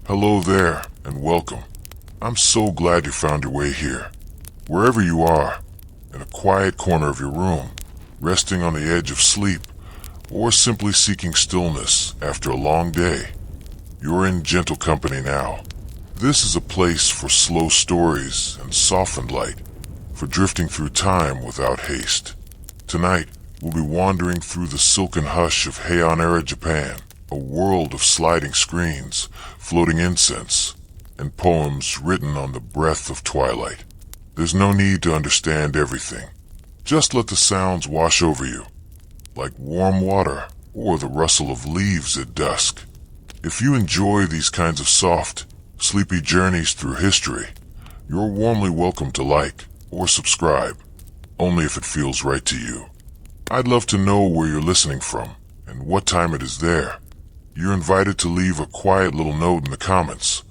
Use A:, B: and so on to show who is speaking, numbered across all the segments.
A: Hello there, and welcome. I'm so glad you found your way here. Wherever you are, in a quiet corner of your room, resting on the edge of sleep, or simply seeking stillness after a long day, you're in gentle company now. This is a place for slow stories and softened light, for drifting through time without haste. Tonight, we'll be wandering through the silken hush of Heian Japan, a world of sliding screens, floating incense, and poems written on the breath of twilight. There's no need to understand everything. Just let the sounds wash over you, like warm water or the rustle of leaves at dusk. If you enjoy these kinds of soft, sleepy journeys through history, you're warmly welcome to like or subscribe, only if it feels right to you. I'd love to know where you're listening from and what time it is there. You're invited to leave a quiet little note in the comments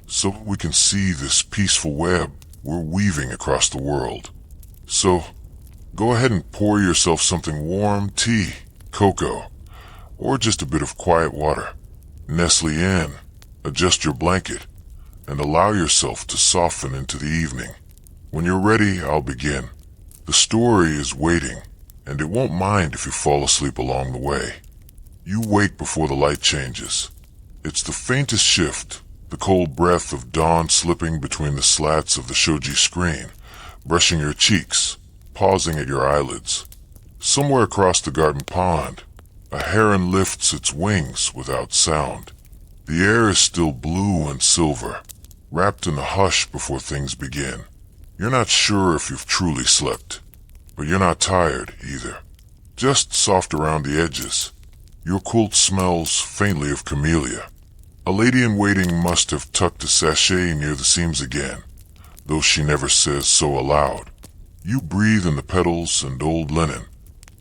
A: so we can see this peaceful web we're weaving across the world. So, go ahead and pour yourself something warm, tea, cocoa, or just a bit of quiet water. Nestle in, adjust your blanket, and allow yourself to soften into the evening. When you're ready, I'll begin. The story is waiting, and it won't mind if you fall asleep along the way. You wake before the light changes. It's the faintest shift, the cold breath of dawn slipping between the slats of the shoji screen, brushing your cheeks, pausing at your eyelids. Somewhere across the garden pond, a heron lifts its wings without sound. The air is still blue and silver, wrapped in the hush before things begin. You're not sure if you've truly slept, but you're not tired either. Just soft around the edges. Your quilt smells faintly of camellia. A lady-in-waiting must have tucked a sachet near the seams again, though she never says so aloud. You breathe in the petals and old linen,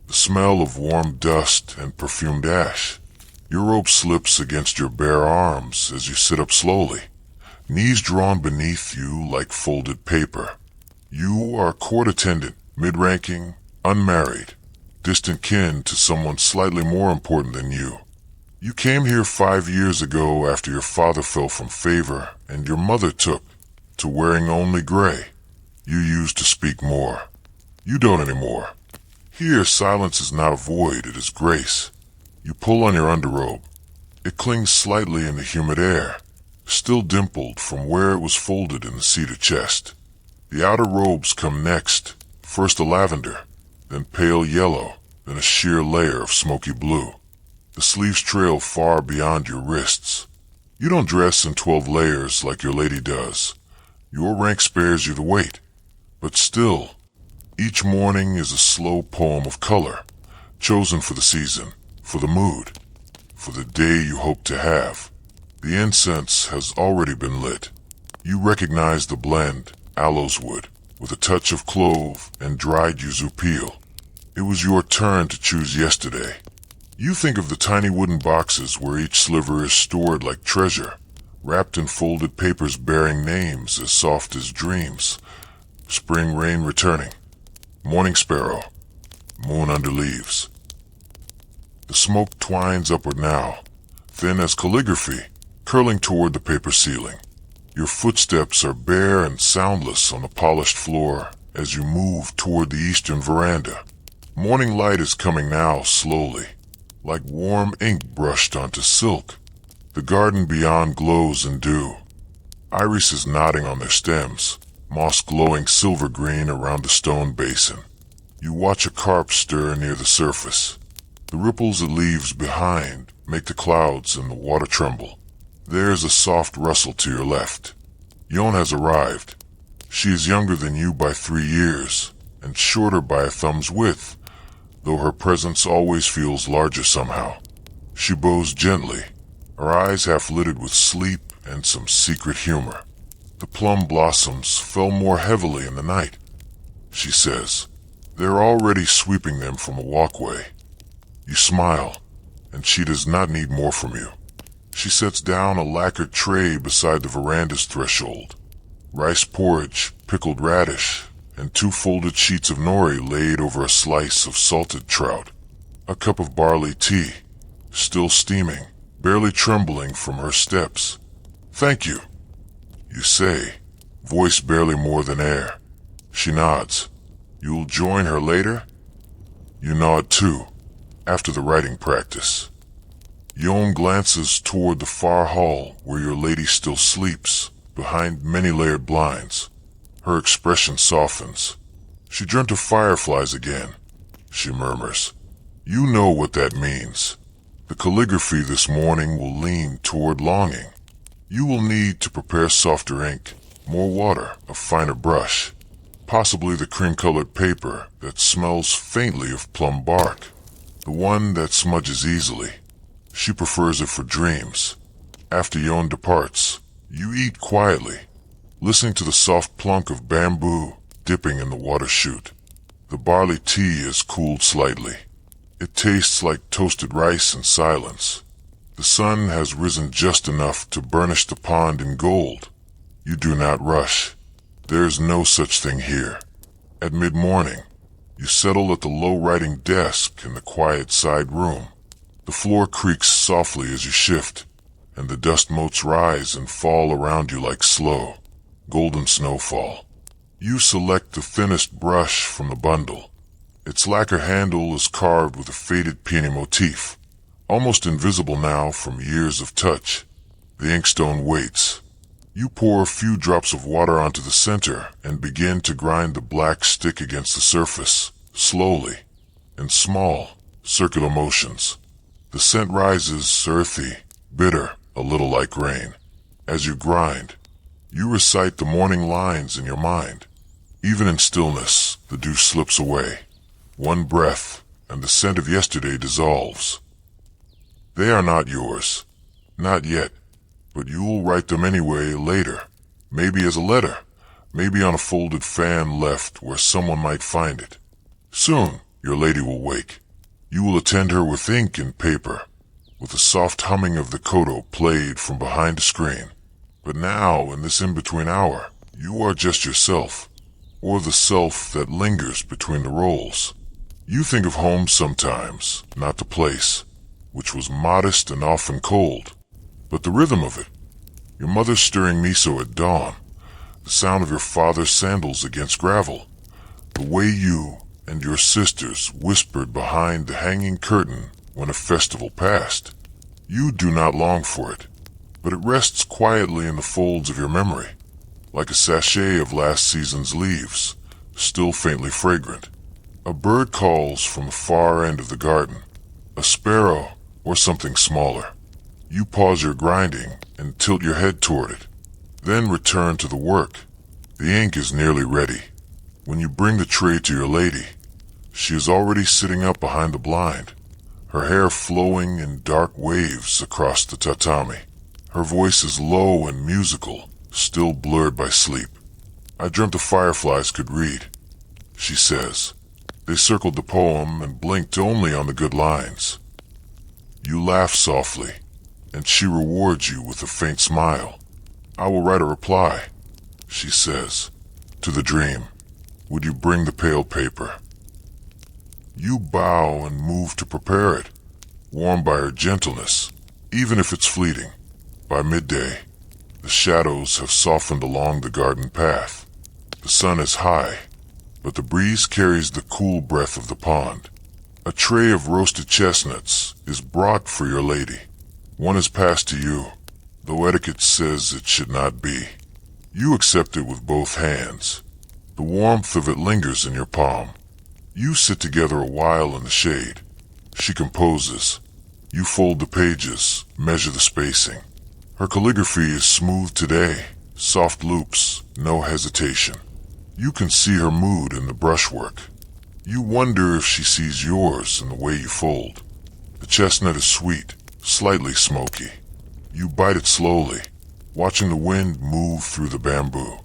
A: the smell of warm dust and perfumed ash. Your robe slips against your bare arms as you sit up slowly, knees drawn beneath you like folded paper. You are a court attendant, mid-ranking, unmarried, distant kin to someone slightly more important than you. You came here 5 years ago after your father fell from favor and your mother took to wearing only gray. You used to speak more. You don't anymore. Here, silence is not a void, it is grace. You pull on your underrobe. It clings slightly in the humid air, still dimpled from where it was folded in the cedar chest. The outer robes come next, first a lavender, then pale yellow, then a sheer layer of smoky blue. The sleeves trail far beyond your wrists. You don't dress in 12 layers like your lady does. Your rank spares you the weight. But still, each morning is a slow poem of color, chosen for the season, for the mood, for the day you hope to have. The incense has already been lit. You recognize the blend, aloes wood, with a touch of clove and dried yuzu peel. It was your turn to choose yesterday. You think of the tiny wooden boxes where each sliver is stored like treasure, wrapped in folded papers bearing names as soft as dreams. Spring rain returning. Morning sparrow. Moon under leaves. The smoke twines upward now, thin as calligraphy, curling toward the paper ceiling. Your footsteps are bare and soundless on the polished floor as you move toward the eastern veranda. Morning light is coming now slowly, like warm ink brushed onto silk. The garden beyond glows in dew. Irises nodding on their stems, moss glowing silver green around the stone basin. You watch a carp stir near the surface. The ripples it leaves behind make the clouds and the water tremble. There's a soft rustle to your left. Yon has arrived. She is younger than you by 3 years, and shorter by a thumb's width, though her presence always feels larger somehow. She bows gently, her eyes half lidded with sleep and some secret humor. The plum blossoms fell more heavily in the night, she says. They're already sweeping them from a walkway. You smile, and she does not need more from you. She sets down a lacquered tray beside the veranda's threshold. Rice porridge, pickled radish, and 2 folded sheets of nori laid over a slice of salted trout. A cup of barley tea, still steaming, barely trembling from her steps. Thank you, you say, voice barely more than air. She nods. You'll join her later? You nod too, after the writing practice. Yon glances toward the far hall where your lady still sleeps, behind many-layered blinds. Her expression softens. She dreamt of fireflies again, she murmurs. You know what that means. The calligraphy this morning will lean toward longing. You will need to prepare softer ink, more water, a finer brush, possibly the cream-colored paper that smells faintly of plum bark, the one that smudges easily. She prefers it for dreams. After Yon departs, you eat quietly, listening to the soft plunk of bamboo dipping in the water chute. The barley tea is cooled slightly. It tastes like toasted rice in silence. The sun has risen just enough to burnish the pond in gold. You do not rush. There is no such thing here. At mid-morning, you settle at the low writing desk in the quiet side room. The floor creaks softly as you shift, and the dust motes rise and fall around you like slow, golden snowfall. You select the thinnest brush from the bundle. Its lacquer handle is carved with a faded peony motif, almost invisible now from years of touch. The inkstone waits. You pour a few drops of water onto the center and begin to grind the black stick against the surface, slowly, in small, circular motions. The scent rises, earthy, bitter, a little like rain. As you grind, you recite the morning lines in your mind. Even in stillness, the dew slips away. One breath, and the scent of yesterday dissolves. They are not yours. Not yet. But you'll write them anyway later. Maybe as a letter. Maybe on a folded fan left where someone might find it. Soon, your lady will wake. You will attend her with ink and paper, with the soft humming of the koto played from behind a screen. But now, in this in-between hour, you are just yourself, or the self that lingers between the roles. You think of home sometimes, not the place, which was modest and often cold, but the rhythm of it. Your mother stirring miso at dawn, the sound of your father's sandals against gravel, the way you and your sisters whispered behind the hanging curtain when a festival passed. You do not long for it, but it rests quietly in the folds of your memory, like a sachet of last season's leaves, still faintly fragrant. A bird calls from the far end of the garden, a sparrow or something smaller. You pause your grinding and tilt your head toward it, then return to the work. The ink is nearly ready. When you bring the tray to your lady, she is already sitting up behind the blind, her hair flowing in dark waves across the tatami. Her voice is low and musical, still blurred by sleep. I dreamt the fireflies could read, she says. They circled the poem and blinked only on the good lines. You laugh softly, and she rewards you with a faint smile. I will write a reply, she says, to the dream. Would you bring the pale paper? You bow and move to prepare it, warmed by her gentleness, even if it's fleeting. By midday, the shadows have softened along the garden path. The sun is high, but the breeze carries the cool breath of the pond. A tray of roasted chestnuts is brought for your lady. One is passed to you, though etiquette says it should not be. You accept it with both hands. The warmth of it lingers in your palm. You sit together a while in the shade. She composes. You fold the pages, measure the spacing. Her calligraphy is smooth today, soft loops, no hesitation. You can see her mood in the brushwork. You wonder if she sees yours in the way you fold. The chestnut is sweet, slightly smoky. You bite it slowly, watching the wind move through the bamboo.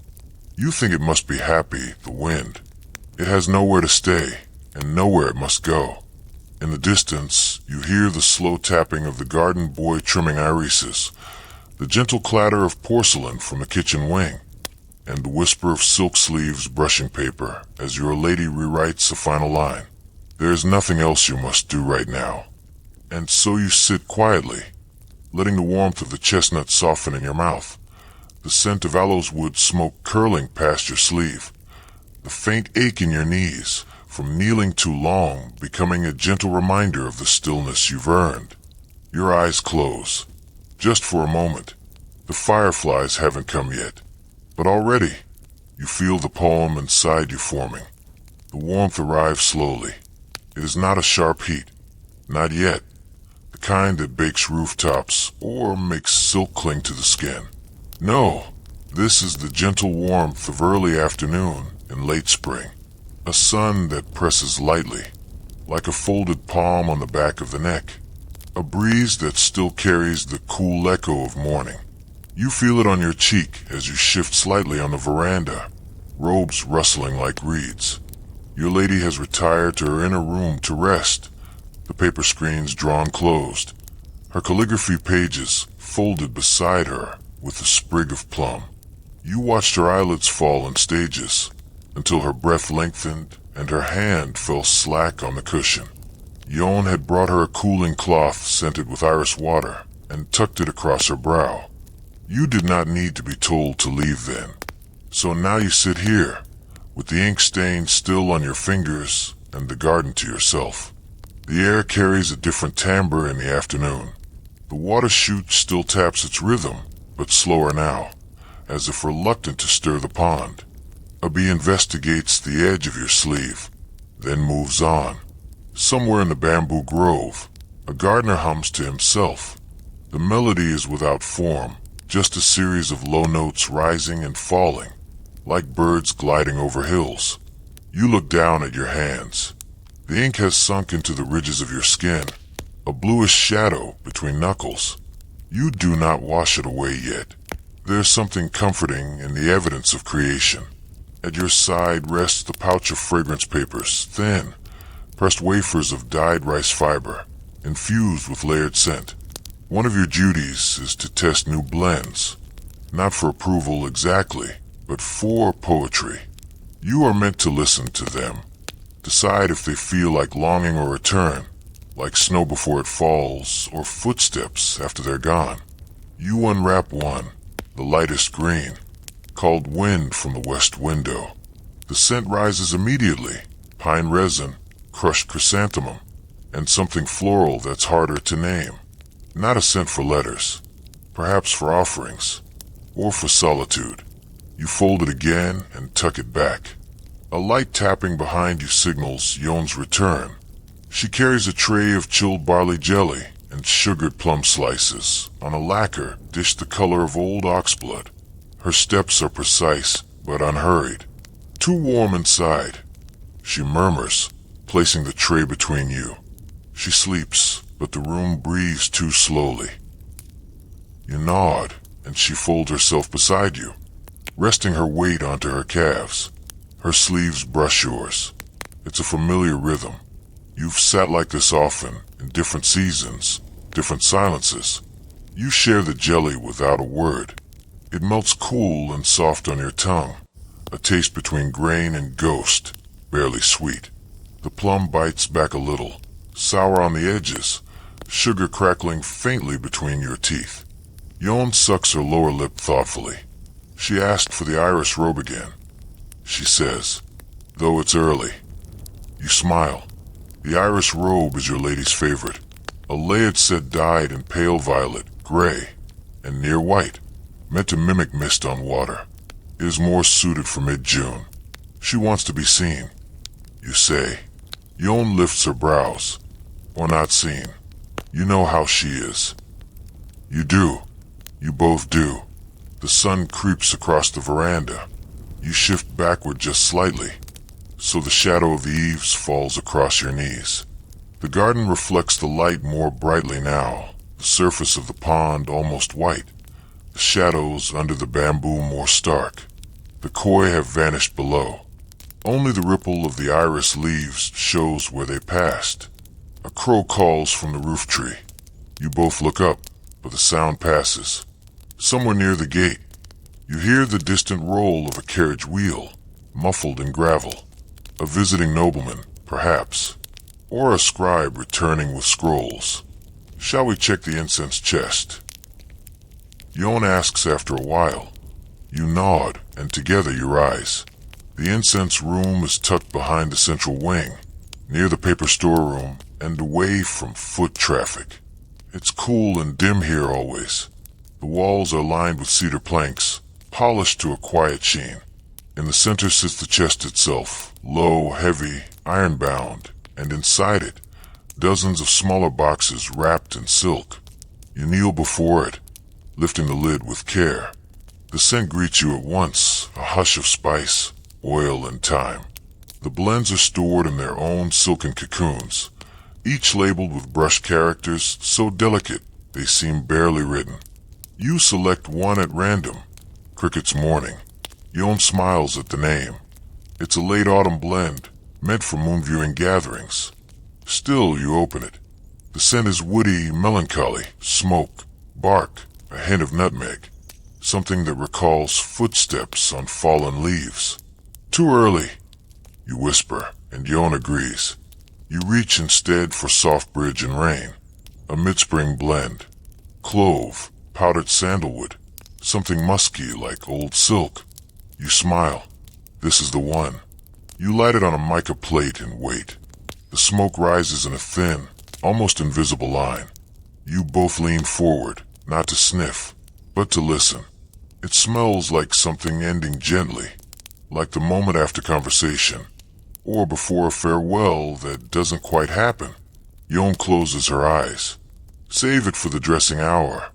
A: You think it must be happy, the wind. It has nowhere to stay, and nowhere it must go. In the distance, you hear the slow tapping of the garden boy trimming irises, the gentle clatter of porcelain from the kitchen wing, and the whisper of silk sleeves brushing paper as your lady rewrites a final line. There is nothing else you must do right now. And so you sit quietly, letting the warmth of the chestnut soften in your mouth, the scent of aloes wood smoke curling past your sleeve, the faint ache in your knees from kneeling too long becoming a gentle reminder of the stillness you've earned. Your eyes close, just for a moment. The fireflies haven't come yet, but already you feel the poem inside you forming. The warmth arrives slowly. It is not a sharp heat, not yet, the kind that bakes rooftops or makes silk cling to the skin. No, this is the gentle warmth of early afternoon in late spring, a sun that presses lightly, like a folded palm on the back of the neck, a breeze that still carries the cool echo of morning. You feel it on your cheek as you shift slightly on the veranda, robes rustling like reeds. Your lady has retired to her inner room to rest, the paper screens drawn closed, her calligraphy pages folded beside her with a sprig of plum. You watched her eyelids fall in stages, until her breath lengthened and her hand fell slack on the cushion. Yon had brought her a cooling cloth scented with iris water and tucked it across her brow. You did not need to be told to leave then. So now you sit here, with the ink stain still on your fingers and the garden to yourself. The air carries a different timbre in the afternoon. The water chute still taps its rhythm, but slower now, as if reluctant to stir the pond. A bee investigates the edge of your sleeve, then moves on. Somewhere in the bamboo grove, a gardener hums to himself. The melody is without form, just a series of low notes rising and falling, like birds gliding over hills. You look down at your hands. The ink has sunk into the ridges of your skin, a bluish shadow between knuckles. You do not wash it away yet. There's something comforting in the evidence of creation. At your side rests the pouch of fragrance papers, thin, pressed wafers of dyed rice fiber, infused with layered scent. One of your duties is to test new blends, not for approval exactly, but for poetry. You are meant to listen to them, decide if they feel like longing or return, like snow before it falls, or footsteps after they're gone. You unwrap one, the lightest green, called Wind from the West Window. The scent rises immediately, pine resin, crushed chrysanthemum, and something floral that's harder to name. Not a scent for letters, perhaps for offerings, or for solitude. You fold it again and tuck it back. A light tapping behind you signals Yon's return. She carries a tray of chilled barley jelly and sugared plum slices on a lacquer dish the color of old oxblood. Her steps are precise but unhurried. Too warm inside, she murmurs, placing the tray between you. She sleeps, but the room breathes too slowly. You nod, and she folds herself beside you, resting her weight onto her calves. Her sleeves brush yours. It's a familiar rhythm. You've sat like this often, in different seasons, different silences. You share the jelly without a word. It melts cool and soft on your tongue, a taste between grain and ghost, barely sweet. The plum bites back a little, sour on the edges, sugar crackling faintly between your teeth. Yon sucks her lower lip thoughtfully. She asked for the iris robe again. She says, though it's early. You smile. The iris robe is your lady's favorite, a layered set dyed in pale violet, gray, and near white, meant to mimic mist on water. It is more suited for mid-June. She wants to be seen, you say. Yon lifts her brows. Or not seen. You know how she is. You do. You both do. The sun creeps across the veranda. You shift backward just slightly, so the shadow of the eaves falls across your knees. The garden reflects the light more brightly now, the surface of the pond almost white, the shadows under the bamboo more stark. The koi have vanished below. Only the ripple of the iris leaves shows where they passed. A crow calls from the roof tree. You both look up, but the sound passes. Somewhere near the gate, you hear the distant roll of a carriage wheel, muffled in gravel. A visiting nobleman, perhaps, or a scribe returning with scrolls. Shall we check the incense chest? Yon asks after a while, You nod, and together you rise. The incense room is tucked behind the central wing, near the paper storeroom and away from foot traffic. It's cool and dim here always. The walls are lined with cedar planks, polished to a quiet sheen. In the center sits the chest itself, low, heavy, iron-bound, and inside it, dozens of smaller boxes wrapped in silk. You kneel before it, lifting the lid with care. The scent greets you at once, a hush of spice, oil, and thyme. The blends are stored in their own silken cocoons, each labeled with brushed characters so delicate they seem barely written. You select one at random, Cricket's Morning. Yon smiles at the name. It's a late autumn blend, meant for moon viewing gatherings. Still, you open it. The scent is woody, melancholy, smoke, bark, a hint of nutmeg, something that recalls footsteps on fallen leaves. Too early, you whisper, and Yon agrees. You reach instead for Soft Bridge and Rain, a mid-spring blend. Clove, powdered sandalwood, something musky like old silk. You smile. This is the one. You light it on a mica plate and wait. The smoke rises in a thin, almost invisible line. You both lean forward, not to sniff, but to listen. It smells like something ending gently, like the moment after conversation, or before a farewell that doesn't quite happen. Yon closes her eyes. Save it for the dressing hour.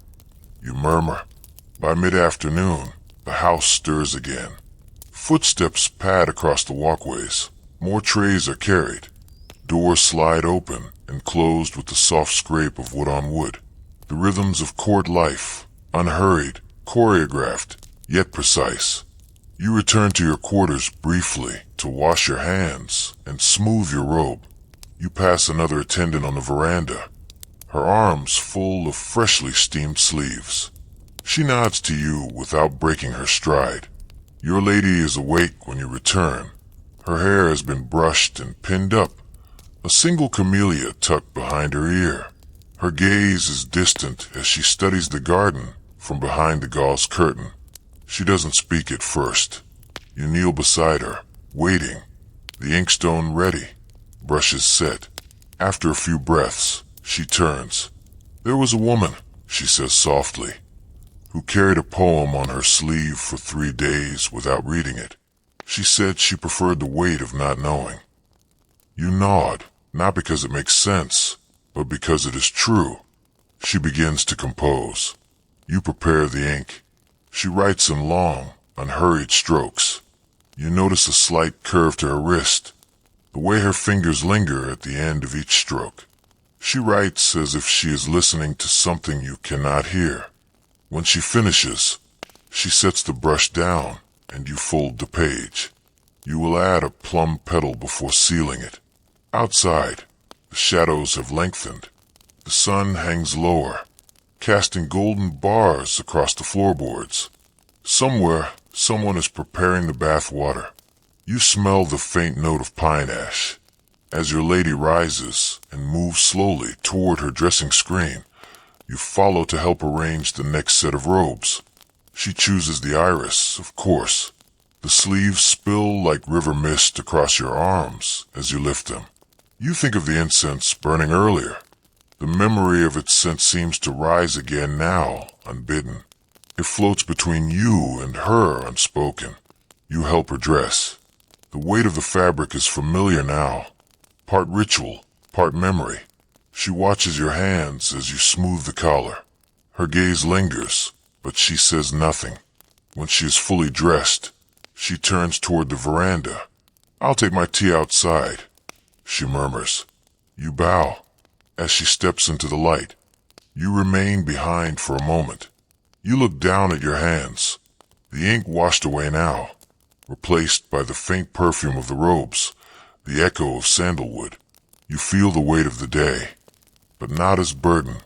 A: You murmur. By mid-afternoon, the house stirs again. Footsteps pad across the walkways. More trays are carried. Doors slide open and closed with the soft scrape of wood on wood. The rhythms of court life, unhurried, choreographed, yet precise. You return to your quarters briefly to wash your hands and smooth your robe. You pass another attendant on the veranda, her arms full of freshly steamed sleeves. She nods to you without breaking her stride. Your lady is awake when you return. Her hair has been brushed and pinned up, a single camellia tucked behind her ear. Her gaze is distant as she studies the garden from behind the gauze curtain. She doesn't speak at first. You kneel beside her, waiting, the inkstone ready, brushes set. After a few breaths, she turns. There was a woman, she says softly, who carried a poem on her sleeve for 3 days without reading it. She said she preferred the weight of not knowing. You nod, not because it makes sense, but because it is true. She begins to compose. You prepare the ink. She writes in long, unhurried strokes. You notice a slight curve to her wrist, the way her fingers linger at the end of each stroke. She writes as if she is listening to something you cannot hear. When she finishes, she sets the brush down, and you fold the page. You will add a plum petal before sealing it. Outside, the shadows have lengthened. The sun hangs lower, casting golden bars across the floorboards. Somewhere, someone is preparing the bath water. You smell the faint note of pine ash. As your lady rises and moves slowly toward her dressing screen, you follow to help arrange the next set of robes. She chooses the iris, of course. The sleeves spill like river mist across your arms as you lift them. You think of the incense burning earlier. The memory of its scent seems to rise again now, unbidden. It floats between you and her unspoken. You help her dress. The weight of the fabric is familiar now, part ritual, part memory. She watches your hands as you smooth the collar. Her gaze lingers, but she says nothing. When she is fully dressed, she turns toward the veranda. "I'll take my tea outside," she murmurs. You bow. As she steps into the light, you remain behind for a moment. You look down at your hands. The ink washed away now, replaced by the faint perfume of the robes, the echo of sandalwood. You feel the weight of the day, but not as burden,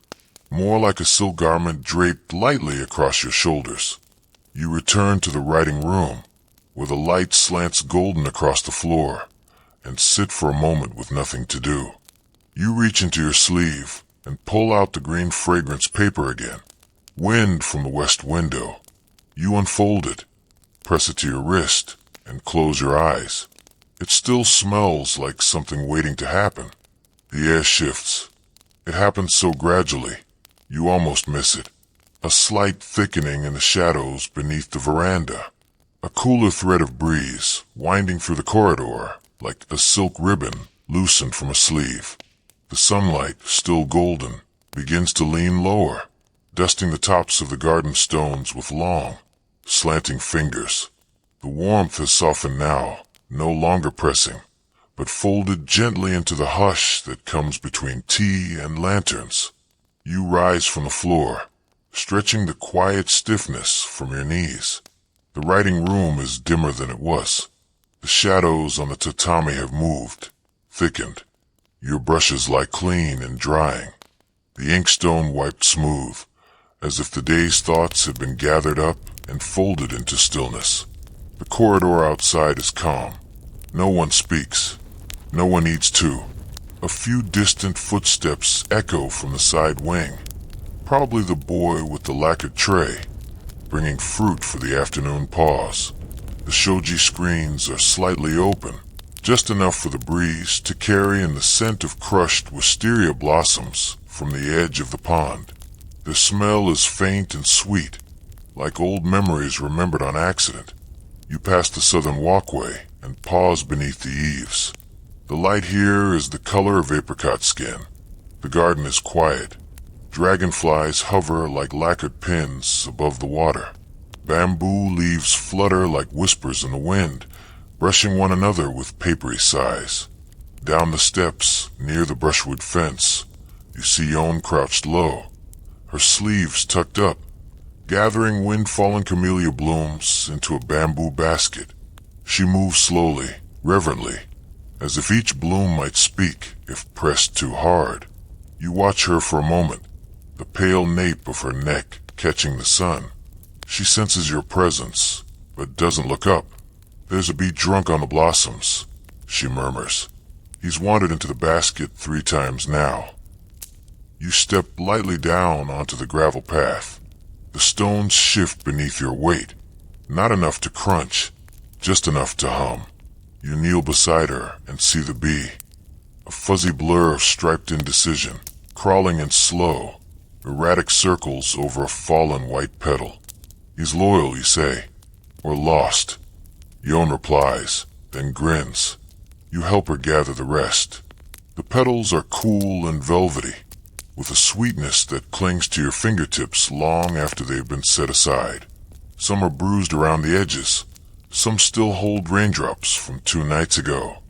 A: more like a silk garment draped lightly across your shoulders. You return to the writing room, where the light slants golden across the floor, and sit for a moment with nothing to do. You reach into your sleeve and pull out the green fragrance paper again. Wind from the west window. You unfold it, press it to your wrist, and close your eyes. It still smells like something waiting to happen. The air shifts. It happens so gradually, you almost miss it. A slight thickening in the shadows beneath the veranda. A cooler thread of breeze winding through the corridor like a silk ribbon loosened from a sleeve. The sunlight, still golden, begins to lean lower, dusting the tops of the garden stones with long, slanting fingers. The warmth has softened now, no longer pressing, but folded gently into the hush that comes between tea and lanterns. You rise from the floor, stretching the quiet stiffness from your knees. The writing room is dimmer than it was. The shadows on the tatami have moved, thickened. Your brushes lie clean and drying, the inkstone wiped smooth, as if the day's thoughts had been gathered up and folded into stillness. The corridor outside is calm. No one speaks. No one needs to. A few distant footsteps echo from the side wing. Probably the boy with the lacquered tray, bringing fruit for the afternoon pause. The shoji screens are slightly open, just enough for the breeze to carry in the scent of crushed wisteria blossoms from the edge of the pond. The smell is faint and sweet, like old memories remembered on accident. You pass the southern walkway and pause beneath the eaves. The light here is the color of apricot skin. The garden is quiet. Dragonflies hover like lacquered pins above the water. Bamboo leaves flutter like whispers in the wind, brushing one another with papery sighs. Down the steps, near the brushwood fence, you see Yon crouched low, her sleeves tucked up, gathering wind-fallen camellia blooms into a bamboo basket. She moves slowly, reverently, as if each bloom might speak if pressed too hard. You watch her for a moment, the pale nape of her neck catching the sun. She senses your presence, but doesn't look up. "There's a bee drunk on the blossoms," she murmurs. "He's wandered into the basket 3 times now." You step lightly down onto the gravel path. The stones shift beneath your weight, not enough to crunch, just enough to hum. You kneel beside her and see the bee, a fuzzy blur of striped indecision, crawling in slow, erratic circles over a fallen white petal. "He's loyal, you say, or lost?" Yon replies, then grins. You help her gather the rest. The petals are cool and velvety, with a sweetness that clings to your fingertips long after they've been set aside. Some are bruised around the edges. Some still hold raindrops from 2 nights ago.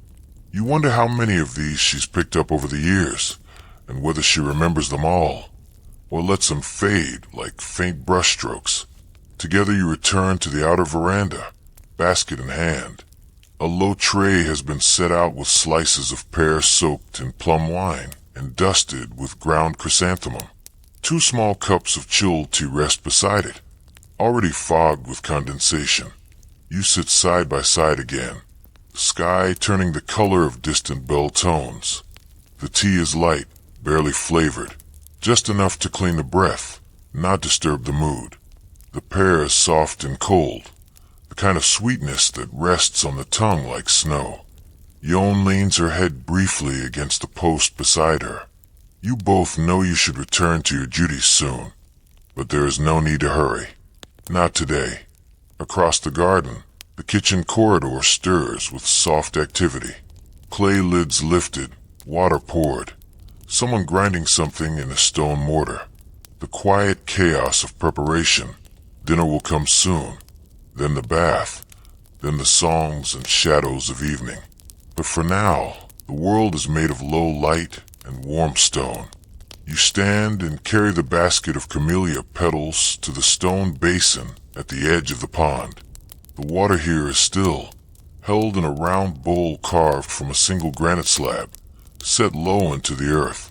A: You wonder how many of these she's picked up over the years, and whether she remembers them all, or lets them fade like faint brushstrokes. Together you return to the outer veranda, basket in hand. A low tray has been set out with slices of pear soaked in plum wine and dusted with ground chrysanthemum. 2 small cups of chilled tea rest beside it, already fogged with condensation. You sit side by side again, the sky turning the color of distant bell tones. The tea is light, barely flavored, just enough to clean the breath, not disturb the mood. The pear is soft and cold, the kind of sweetness that rests on the tongue like snow. Yon leans her head briefly against the post beside her. You both know you should return to your duties soon, but there is no need to hurry. Not today. Across the garden, the kitchen corridor stirs with soft activity. Clay lids lifted, water poured. Someone grinding something in a stone mortar. The quiet chaos of preparation. Dinner will come soon. Then the bath. Then the songs and shadows of evening. But for now, the world is made of low light and warm stone. You stand and carry the basket of camellia petals to the stone basin at the edge of the pond. The water here is still, held in a round bowl carved from a single granite slab, set low into the earth.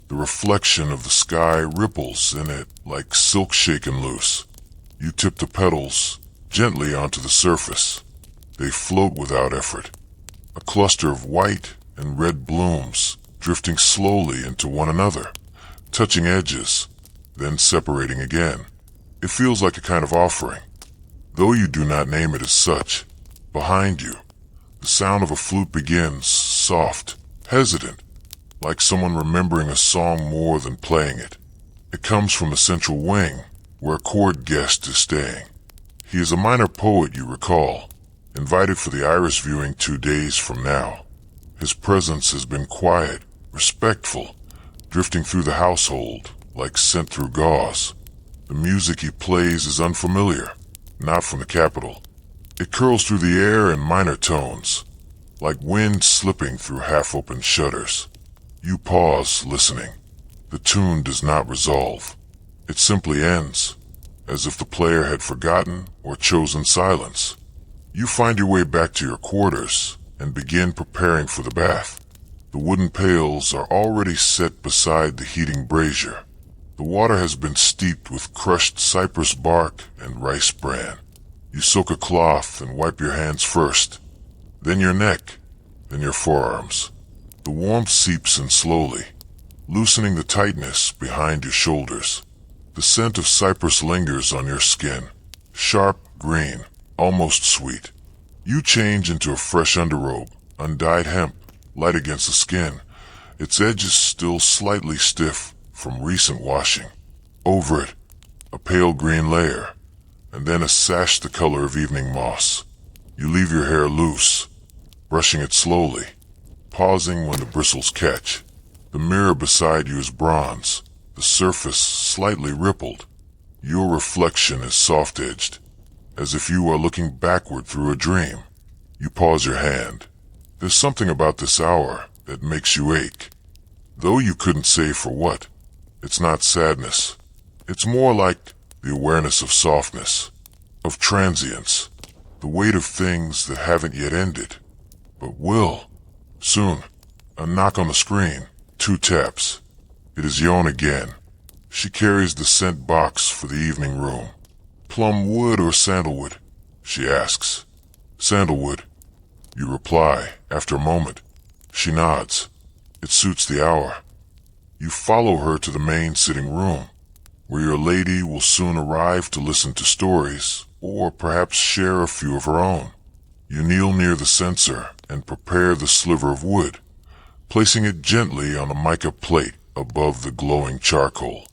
A: The reflection of the sky ripples in it like silk shaken loose. You tip the petals gently onto the surface. They float without effort. A cluster of white and red blooms drifting slowly into one another, touching edges, then separating again. It feels like a kind of offering. though you do not name it as such. Behind you, the sound of a flute begins, soft, hesitant, like someone remembering a song more than playing it. It comes from the central wing, where a court guest is staying. He is a minor poet, you recall, invited for the iris viewing 2 days from now. His presence has been quiet, respectful, drifting through the household like scent through gauze. The music he plays is unfamiliar, not from the capital. It curls through the air in minor tones, like wind slipping through half-open shutters. You pause, listening. The tune does not resolve. It simply ends, as if the player had forgotten or chosen silence. You find your way back to your quarters and begin preparing for the bath. The wooden pails are already set beside the heating brazier. The water has been steeped with crushed cypress bark and rice bran. You soak a cloth and wipe your hands first, then your neck, then your forearms. The warmth seeps in slowly, loosening the tightness behind your shoulders. The scent of cypress lingers on your skin, sharp, green, almost sweet. You change into a fresh underrobe, undyed hemp, light against the skin, its edges still slightly stiff from recent washing. Over it, a pale green layer, and then a sash the color of evening moss. You leave your hair loose, brushing it slowly, pausing when the bristles catch. The mirror beside you is bronze, the surface slightly rippled. Your reflection is soft-edged, as if you are looking backward through a dream. You pause your hand. There's something about this hour that makes you ache, though you couldn't say for what. It's not sadness. It's more like the awareness of softness, of transience, the weight of things that haven't yet ended, but will. Soon, a knock on the screen, 2 taps. It is Yon again. She carries the scent box for the evening room. Plum wood or sandalwood? She asks. Sandalwood. You reply, after a moment. She nods. It suits the hour. You follow her to the main sitting room, where your lady will soon arrive to listen to stories, or perhaps share a few of her own. You kneel near the censer and prepare the sliver of wood, placing it gently on a mica plate above the glowing charcoal.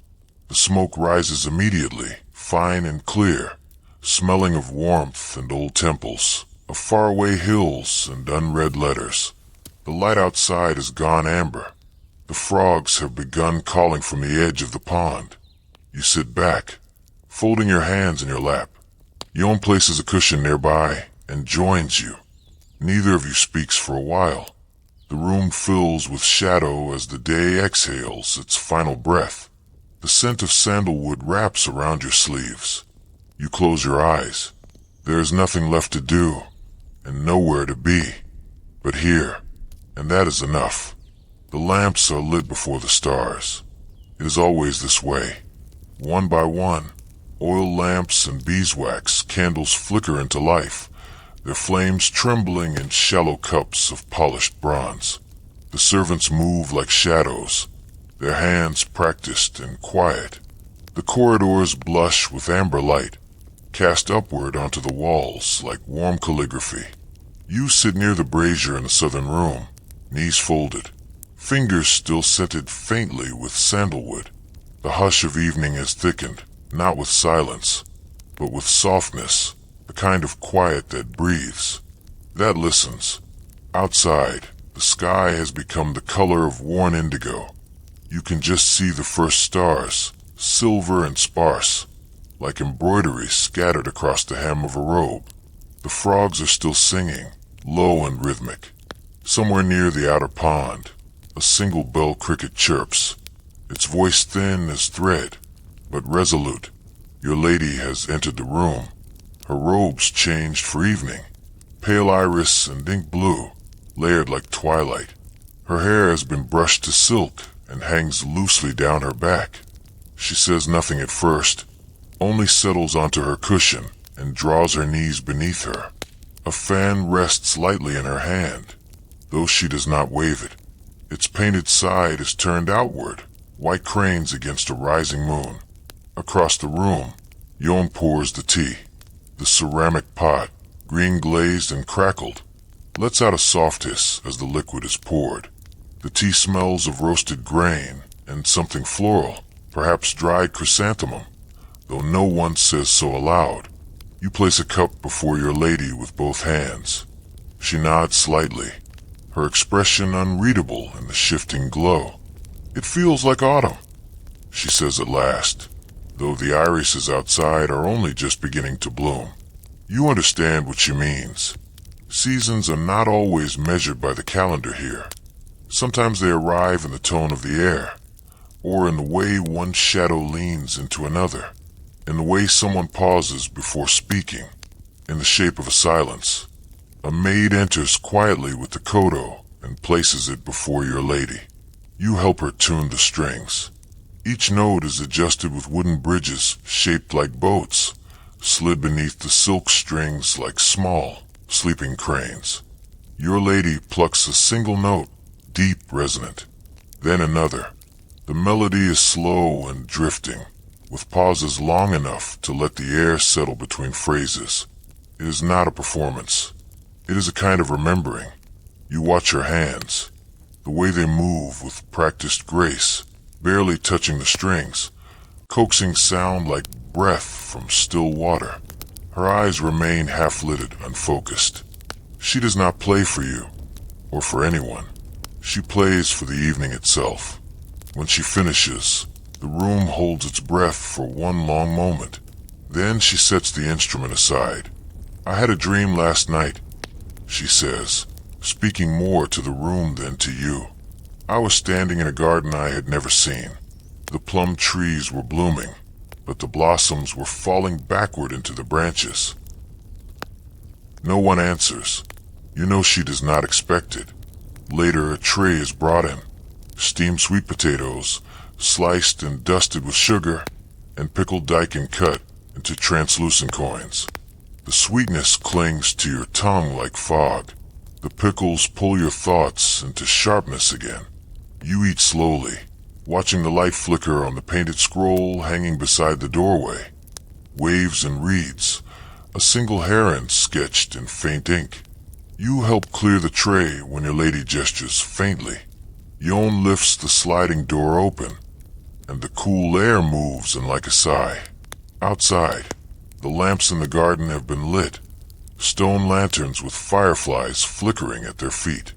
A: The smoke rises immediately, fine and clear, smelling of warmth and old temples, of faraway hills and unread letters. The light outside has gone amber. The frogs have begun calling from the edge of the pond. You sit back, folding your hands in your lap. Yon places a cushion nearby and joins you. Neither of you speaks for a while. The room fills with shadow as the day exhales its final breath. The scent of sandalwood wraps around your sleeves. You close your eyes. There is nothing left to do, and nowhere to be, but here, and that is enough. The lamps are lit before the stars. It is always this way. One by one, oil lamps and beeswax candles flicker into life, their flames trembling in shallow cups of polished bronze. The servants move like shadows, their hands practiced and quiet. The corridors blush with amber light, cast upward onto the walls like warm calligraphy. You sit near the brazier in the southern room, knees folded, fingers still scented faintly with sandalwood. The hush of evening has thickened, not with silence, but with softness, the kind of quiet that breathes, that listens. Outside, the sky has become the color of worn indigo. You can just see the first stars, silver and sparse, like embroidery scattered across the hem of a robe. The frogs are still singing, low and rhythmic. Somewhere near the outer pond, a single bell cricket chirps, its voice thin as thread, but resolute. Your lady has entered the room, her robes changed for evening, pale iris and ink blue, layered like twilight. Her hair has been brushed to silk and hangs loosely down her back. She says nothing at first, only settles onto her cushion and draws her knees beneath her. A fan rests lightly in her hand, though she does not wave it. Its painted side is turned outward, white cranes against a rising moon. Across the room, Yon pours the tea. The The ceramic pot, green glazed and crackled, lets out a soft hiss as the liquid is poured. The tea smells of roasted grain and something floral, perhaps dried chrysanthemum, though no one says so aloud. You place a cup before your lady with both hands. She nods slightly, her expression unreadable in the shifting glow. "It feels like autumn," she says at last, though the irises outside are only just beginning to bloom. You understand what she means. Seasons are not always measured by the calendar here. Sometimes they arrive in the tone of the air, or in the way one shadow leans into another, in the way someone pauses before speaking, in the shape of a silence. A maid enters quietly with the koto and places it before your lady. You help her tune the strings. Each note is adjusted with wooden bridges shaped like boats, slid beneath the silk strings like small, sleeping cranes. Your lady plucks a single note, deep, resonant, then another. The melody is slow and drifting, with pauses long enough to let the air settle between phrases. It is not a performance. It is a kind of remembering. You watch her hands, the way they move with practiced grace, barely touching the strings, coaxing sound like breath from still water. Her eyes remain half-lidded, unfocused. She does not play for you, or for anyone. She plays for the evening itself. When she finishes, the room holds its breath for one long moment. Then she sets the instrument aside. "I had a dream last night," she says, speaking more to the room than to you. "I was standing in a garden I had never seen. The plum trees were blooming, but the blossoms were falling backward into the branches." No one answers. You know she does not expect it. Later, a tray is brought in. Steamed sweet potatoes, sliced and dusted with sugar, and pickled daikon cut into translucent coins. The sweetness clings to your tongue like fog. The pickles pull your thoughts into sharpness again. You eat slowly, watching the light flicker on the painted scroll hanging beside the doorway. Waves and reeds, a single heron sketched in faint ink. You help clear the tray when your lady gestures faintly. Yon lifts the sliding door open, and the cool air moves in like a sigh. Outside, the lamps in the garden have been lit, stone lanterns with fireflies flickering at their feet.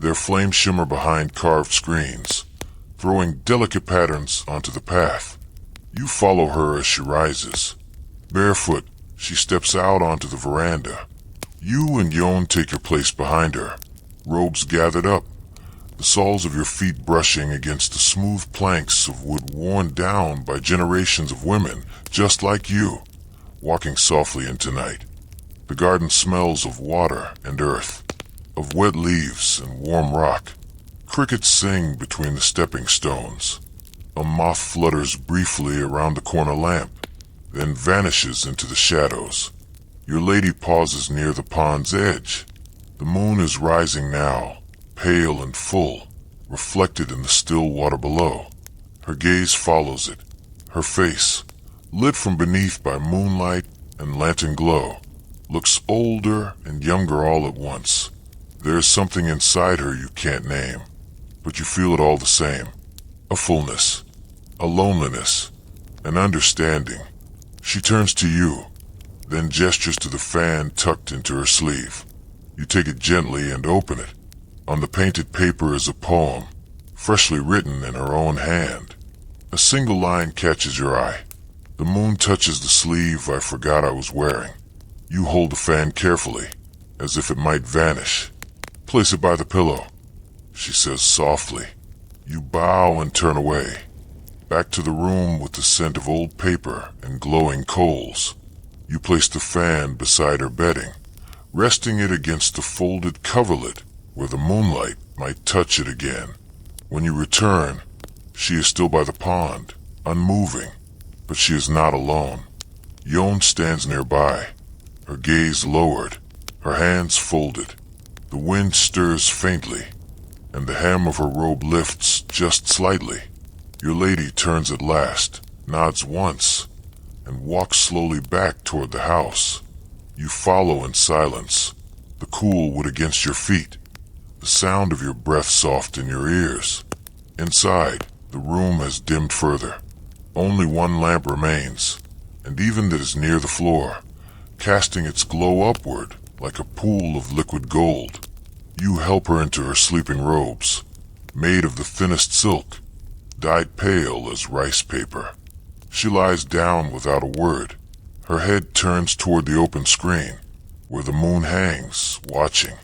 A: Their flames shimmer behind carved screens, throwing delicate patterns onto the path. You follow her as she rises. Barefoot, she steps out onto the veranda. You and Yon take your place behind her, robes gathered up, the soles of your feet brushing against the smooth planks of wood worn down by generations of women just like you, walking softly into night. The garden smells of water and earth, of wet leaves and warm rock. Crickets sing between the stepping stones. A moth flutters briefly around the corner lamp, then vanishes into the shadows. Your lady pauses near the pond's edge. The moon is rising now, pale and full, reflected in the still water below. Her gaze follows it. Her face, lit from beneath by moonlight and lantern glow, looks older and younger all at once. There is something inside her you can't name, but you feel it all the same. A fullness, a loneliness, an understanding. She turns to you, then gestures to the fan tucked into her sleeve. You take it gently and open it. On the painted paper is a poem, freshly written in her own hand. A single line catches your eye. "The moon touches the sleeve I forgot I was wearing." You hold the fan carefully, as if it might vanish. "Place it by the pillow," she says softly. You bow and turn away, back to the room with the scent of old paper and glowing coals. You place the fan beside her bedding, resting it against the folded coverlet where the moonlight might touch it again. When you return, she is still by the pond, unmoving, but she is not alone. Yon stands nearby, her gaze lowered, her hands folded. The wind stirs faintly, and the hem of her robe lifts just slightly. Your lady turns at last, nods once, and walks slowly back toward the house. You follow in silence, the cool wood against your feet, the sound of your breath soft in your ears. Inside, the room has dimmed further. Only one lamp remains, and even that is near the floor, casting its glow upward like a pool of liquid gold. You help her into her sleeping robes, made of the thinnest silk, dyed pale as rice paper. She lies down without a word. Her head turns toward the open screen, where the moon hangs, watching.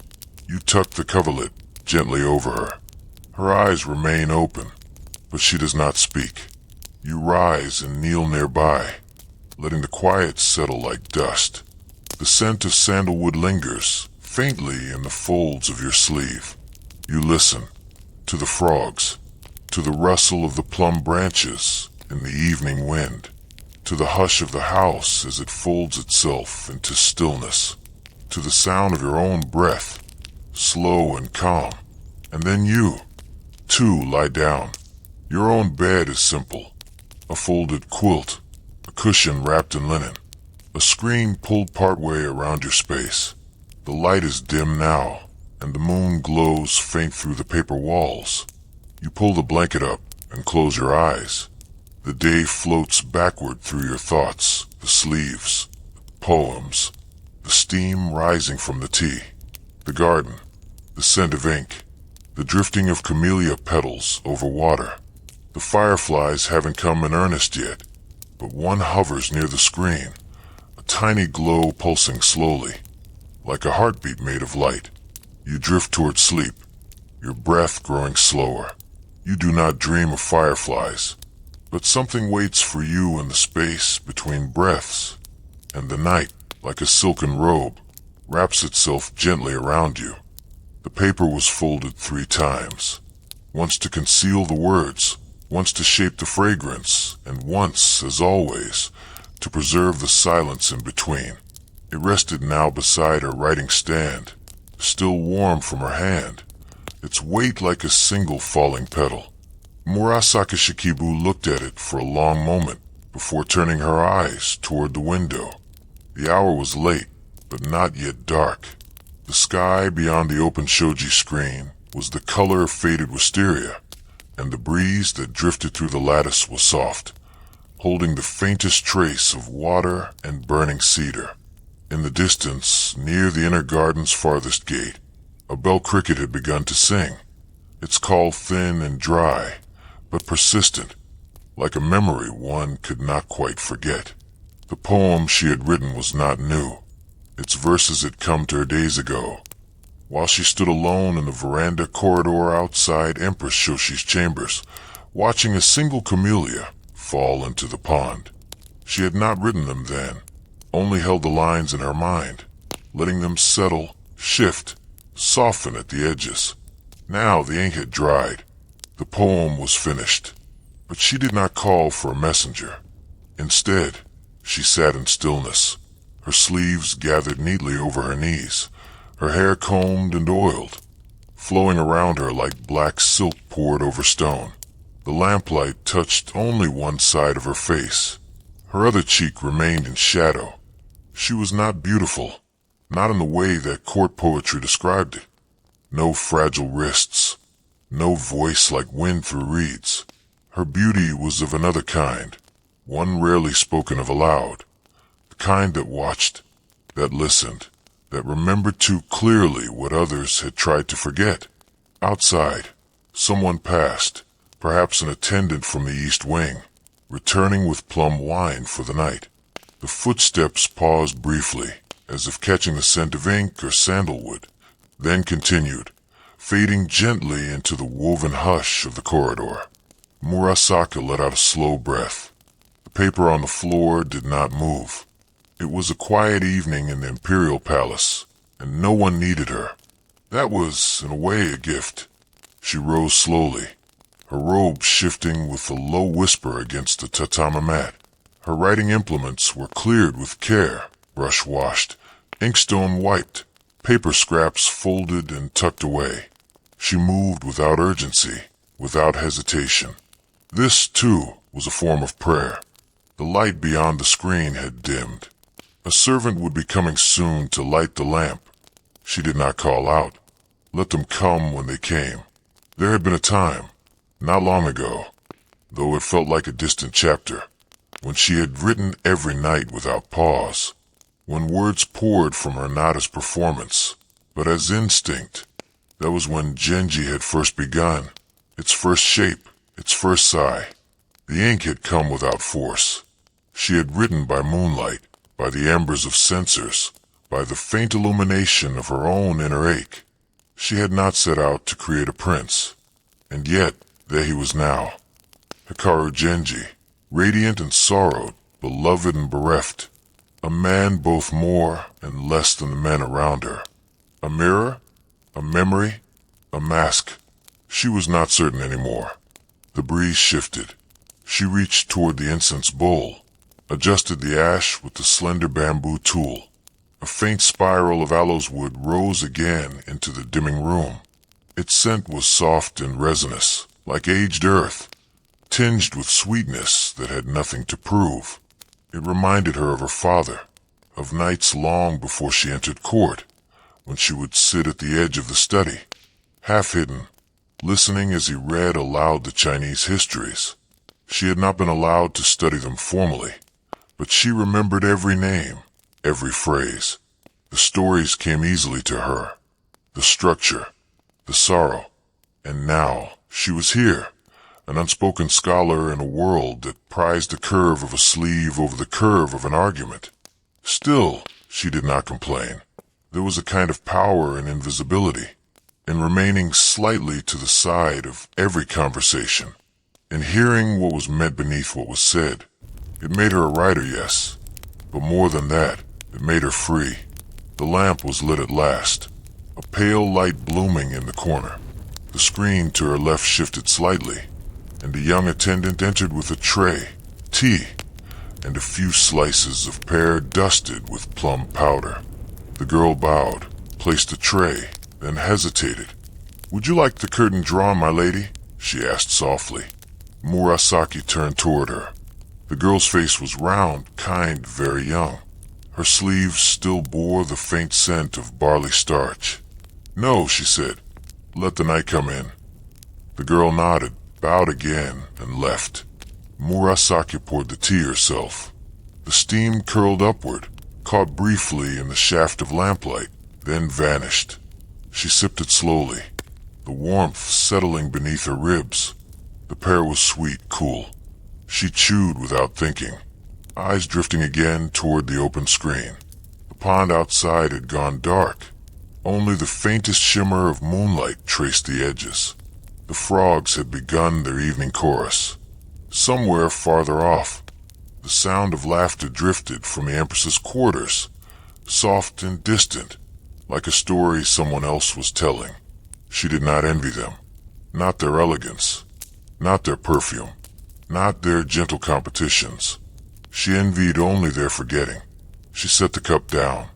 A: You tuck the coverlet gently over her. Her eyes remain open, but she does not speak. You rise and kneel nearby, letting the quiet settle like dust. The scent of sandalwood lingers faintly in the folds of your sleeve. You listen to the frogs, to the rustle of the plum branches in the evening wind, to the hush of the house as it folds itself into stillness, to the sound of your own breath, slow and calm. And then you, too, lie down. Your own bed is simple. A folded quilt, a cushion wrapped in linen, a screen pulled partway around your space. The light is dim now, and the moon glows faint through the paper walls. You pull the blanket up and close your eyes. The day floats backward through your thoughts, the sleeves, poems, the steam rising from the tea, the garden, the scent of ink, the drifting of camellia petals over water. The fireflies haven't come in earnest yet, but one hovers near the screen, a tiny glow pulsing slowly, like a heartbeat made of light. You drift toward sleep, your breath growing slower. You do not dream of fireflies, but something waits for you in the space between breaths, and the night, like a silken robe, wraps itself gently around you. The paper was folded 3 times, once to conceal the words, once to shape the fragrance, and once, as always, to preserve the silence in between. It rested now beside her writing stand, still warm from her hand, its weight like a single falling petal. Murasaki Shikibu looked at it for a long moment before turning her eyes toward the window. The hour was late, but not yet dark. The sky beyond the open shoji screen was the color of faded wisteria, and the breeze that drifted through the lattice was soft, holding the faintest trace of water and burning cedar. In the distance, near the inner garden's farthest gate, a bell cricket had begun to sing, its call thin and dry, but persistent, like a memory one could not quite forget. The poem she had written was not new. Its verses had come to her days ago, while she stood alone in the veranda corridor outside Empress Shoshi's chambers, watching a single camellia fall into the pond. She had not written them then, only held the lines in her mind, letting them settle, shift, soften at the edges. Now the ink had dried. The poem was finished, but she did not call for a messenger. Instead, she sat in stillness, her sleeves gathered neatly over her knees, her hair combed and oiled, flowing around her like black silk poured over stone. The lamplight touched only one side of her face. Her other cheek remained in shadow. She was not beautiful, not in the way that court poetry described it. No fragile wrists, no voice like wind through reeds. Her beauty was of another kind, one rarely spoken of aloud, the kind that watched, that listened, that remembered too clearly what others had tried to forget. Outside, someone passed, perhaps an attendant from the East Wing, returning with plum wine for the night. The footsteps paused briefly, as if catching the scent of ink or sandalwood, then continued, fading gently into the woven hush of the corridor. Murasaki let out a slow breath. The paper on the floor did not move. It was a quiet evening in the imperial palace, and no one needed her. That was, in a way, a gift. She rose slowly, her robe shifting with a low whisper against the tatami mat. Her writing implements were cleared with care, brush washed, inkstone wiped, paper scraps folded and tucked away. She moved without urgency, without hesitation. This, too, was a form of prayer. The light beyond the screen had dimmed. A servant would be coming soon to light the lamp. She did not call out. Let them come when they came. There had been a time, not long ago, though it felt like a distant chapter, when she had written every night without pause, when words poured from her not as performance, but as instinct. That was when Genji had first begun, its first shape, its first sigh. The ink had come without force. She had written by moonlight, by the embers of censers, by the faint illumination of her own inner ache. She had not set out to create a prince, and yet there he was now. Hikaru Genji, radiant and sorrowed, beloved and bereft, a man both more and less than the men around her. A mirror? A memory? A mask? She was not certain anymore. The breeze shifted. She reached toward the incense bowl, adjusted the ash with the slender bamboo tool. A faint spiral of aloes wood rose again into the dimming room. Its scent was soft and resinous, like aged earth, tinged with sweetness that had nothing to prove. It reminded her of her father, of nights long before she entered court, when she would sit at the edge of the study, half hidden, listening as he read aloud the Chinese histories. She had not been allowed to study them formally, but she remembered every name, every phrase. The stories came easily to her, the structure, the sorrow, and now she was here, an unspoken scholar in a world that prized the curve of a sleeve over the curve of an argument. Still, she did not complain. There was a kind of power in invisibility, in remaining slightly to the side of every conversation, in hearing what was meant beneath what was said. It made her a writer, yes, but more than that, it made her free. The lamp was lit at last, a pale light blooming in the corner. The screen to her left shifted slightly, and a young attendant entered with a tray, tea, and a few slices of pear dusted with plum powder. The girl bowed, placed the tray, then hesitated. "Would you like the curtain drawn, my lady?" she asked softly. Murasaki turned toward her. The girl's face was round, kind, very young. Her sleeves still bore the faint scent of barley starch. "No," she said. "Let the night come in." The girl nodded, bowed again, and left. Murasaki poured the tea herself. The steam curled upward, caught briefly in the shaft of lamplight, then vanished. She sipped it slowly, the warmth settling beneath her ribs. The pear was sweet, cool. She chewed without thinking, eyes drifting again toward the open screen. The pond outside had gone dark. Only the faintest shimmer of moonlight traced the edges. The frogs had begun their evening chorus. Somewhere farther off, the sound of laughter drifted from the Empress's quarters, soft and distant, like a story someone else was telling. She did not envy them, not their elegance, not their perfume, not their gentle competitions. She envied only their forgetting. She set the cup down.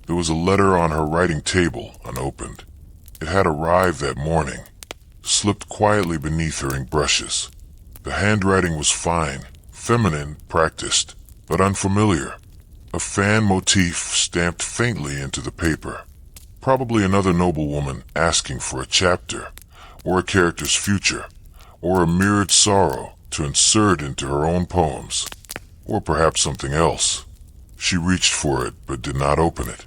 A: There was a letter on her writing table, unopened. It had arrived that morning, slipped quietly beneath her ink brushes. The handwriting was fine, feminine, practiced, but unfamiliar. A fan motif stamped faintly into the paper. Probably another noblewoman asking for a chapter, or a character's future, or a mirrored sorrow to insert into her own poems, or perhaps something else. She reached for it, but did not open it.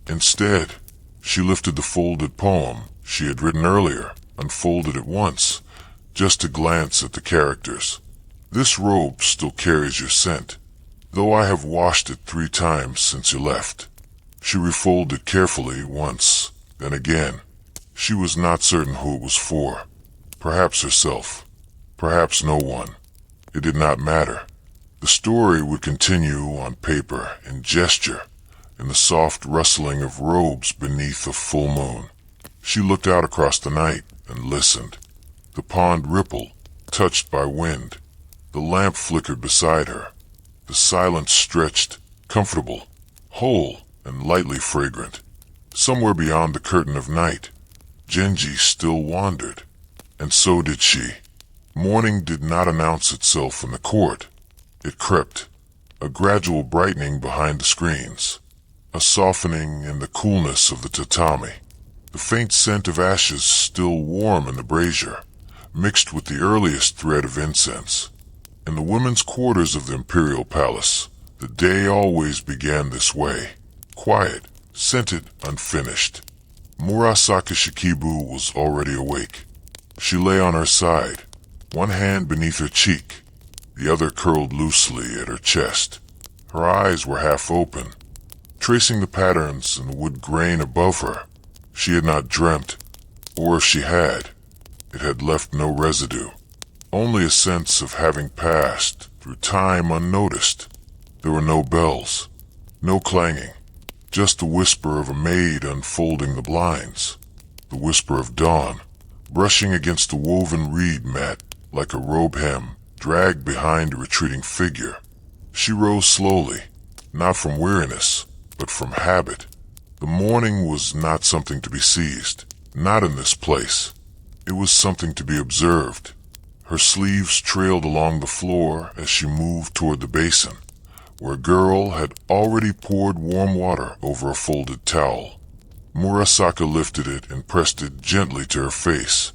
A: Instead, she lifted the folded poem she had written earlier, unfolded it once, just to glance at the characters. "This robe still carries your scent, though I have washed it 3 times since you left." She refolded carefully once, then again. She was not certain who it was for. Perhaps herself. Perhaps no one. It did not matter. The story would continue on paper, in gesture, in the soft rustling of robes beneath a full moon. She looked out across the night and listened. The pond rippled, touched by wind. The lamp flickered beside her. The silence stretched, comfortable, whole, and lightly fragrant. Somewhere beyond the curtain of night, Genji still wandered, and so did she. Morning did not announce itself in the court. It crept, a gradual brightening behind the screens, a softening in the coolness of the tatami, the faint scent of ashes still warm in the brazier, mixed with the earliest thread of incense. In the women's quarters of the imperial palace, the day always began this way, quiet, scented, unfinished. Murasaki Shikibu was already awake. She lay on her side, one hand beneath her cheek, the other curled loosely at her chest. Her eyes were half open, tracing the patterns in the wood grain above her. She had not dreamt, or if she had, it had left no residue, only a sense of having passed through time unnoticed. There were no bells, no clanging, just the whisper of a maid unfolding the blinds, the whisper of dawn, brushing against the woven reed mat like a robe hem dragged behind a retreating figure. She rose slowly, not from weariness, but from habit. The morning was not something to be seized, not in this place. It was something to be observed. Her sleeves trailed along the floor as she moved toward the basin, where a girl had already poured warm water over a folded towel. Murasaki lifted it and pressed it gently to her face,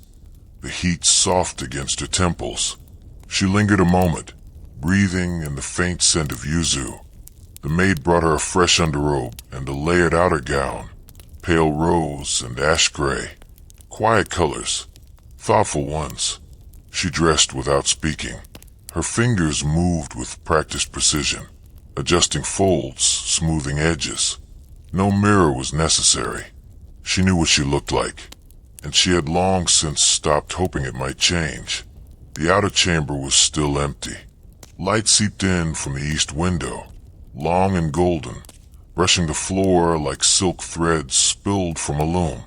A: the heat soft against her temples. She lingered a moment, breathing in the faint scent of yuzu. The maid brought her a fresh underrobe and a layered outer gown, pale rose and ash gray. Quiet colors, thoughtful ones. She dressed without speaking. Her fingers moved with practiced precision, adjusting folds, smoothing edges. No mirror was necessary. She knew what she looked like, and she had long since stopped hoping it might change. The outer chamber was still empty. Light seeped in from the east window, long and golden, brushing the floor like silk threads spilled from a loom.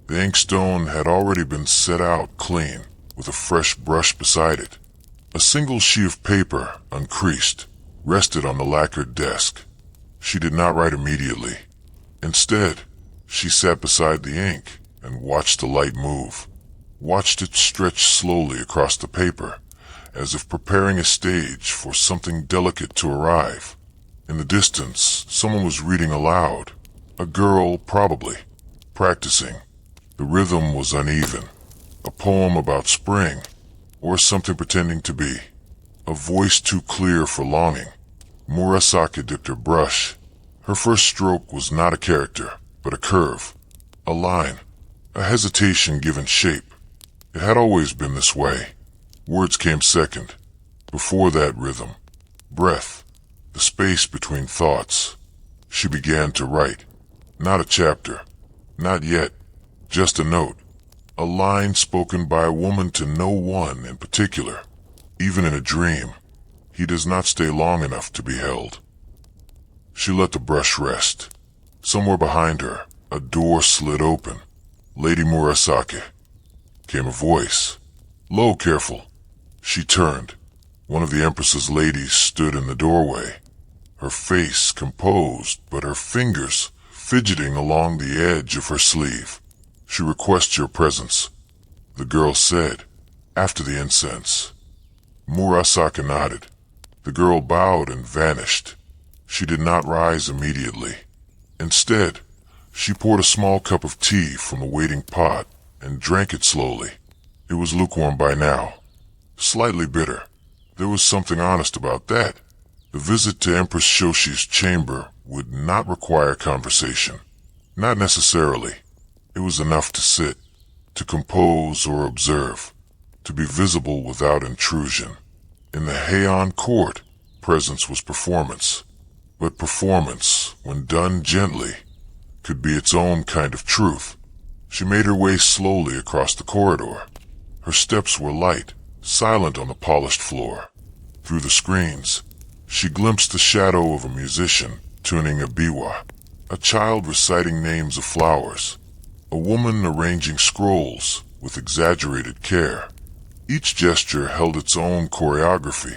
A: The inkstone had already been set out clean, with a fresh brush beside it. A single sheet of paper, uncreased, rested on the lacquered desk. She did not write immediately. Instead, she sat beside the ink and watched the light move, watched it stretch slowly across the paper, as if preparing a stage for something delicate to arrive. In the distance, someone was reading aloud. A girl, probably, practicing. The rhythm was uneven. A poem about spring, or something pretending to be. A voice too clear for longing. Murasaki dipped her brush. Her first stroke was not a character, but a curve, a line, a hesitation given shape. It had always been this way. Words came second. Before that, rhythm, breath, the space between thoughts. She began to write. Not a chapter. Not yet. Just a note. A line spoken by a woman to no one in particular. Even in a dream, he does not stay long enough to be held. She let the brush rest. Somewhere behind her, a door slid open. Lady Murasaki. Came a voice. Low, careful. She turned. One of the Empress's ladies stood in the doorway, her face composed, but her fingers fidgeting along the edge of her sleeve. She requests your presence, the girl said, after the incense. Murasaki nodded. The girl bowed and vanished. She did not rise immediately. Instead, she poured a small cup of tea from a waiting pot and drank it slowly. It was lukewarm by now, slightly bitter. There was something honest about that. The visit to Empress Shoshi's chamber would not require conversation. Not necessarily. It was enough to sit, to compose or observe, to be visible without intrusion. In the Heian court, presence was performance. But performance, when done gently, could be its own kind of truth. She made her way slowly across the corridor. Her steps were light, silent on the polished floor. Through the screens, she glimpsed the shadow of a musician tuning a biwa, a child reciting names of flowers, a woman arranging scrolls with exaggerated care. Each gesture held its own choreography.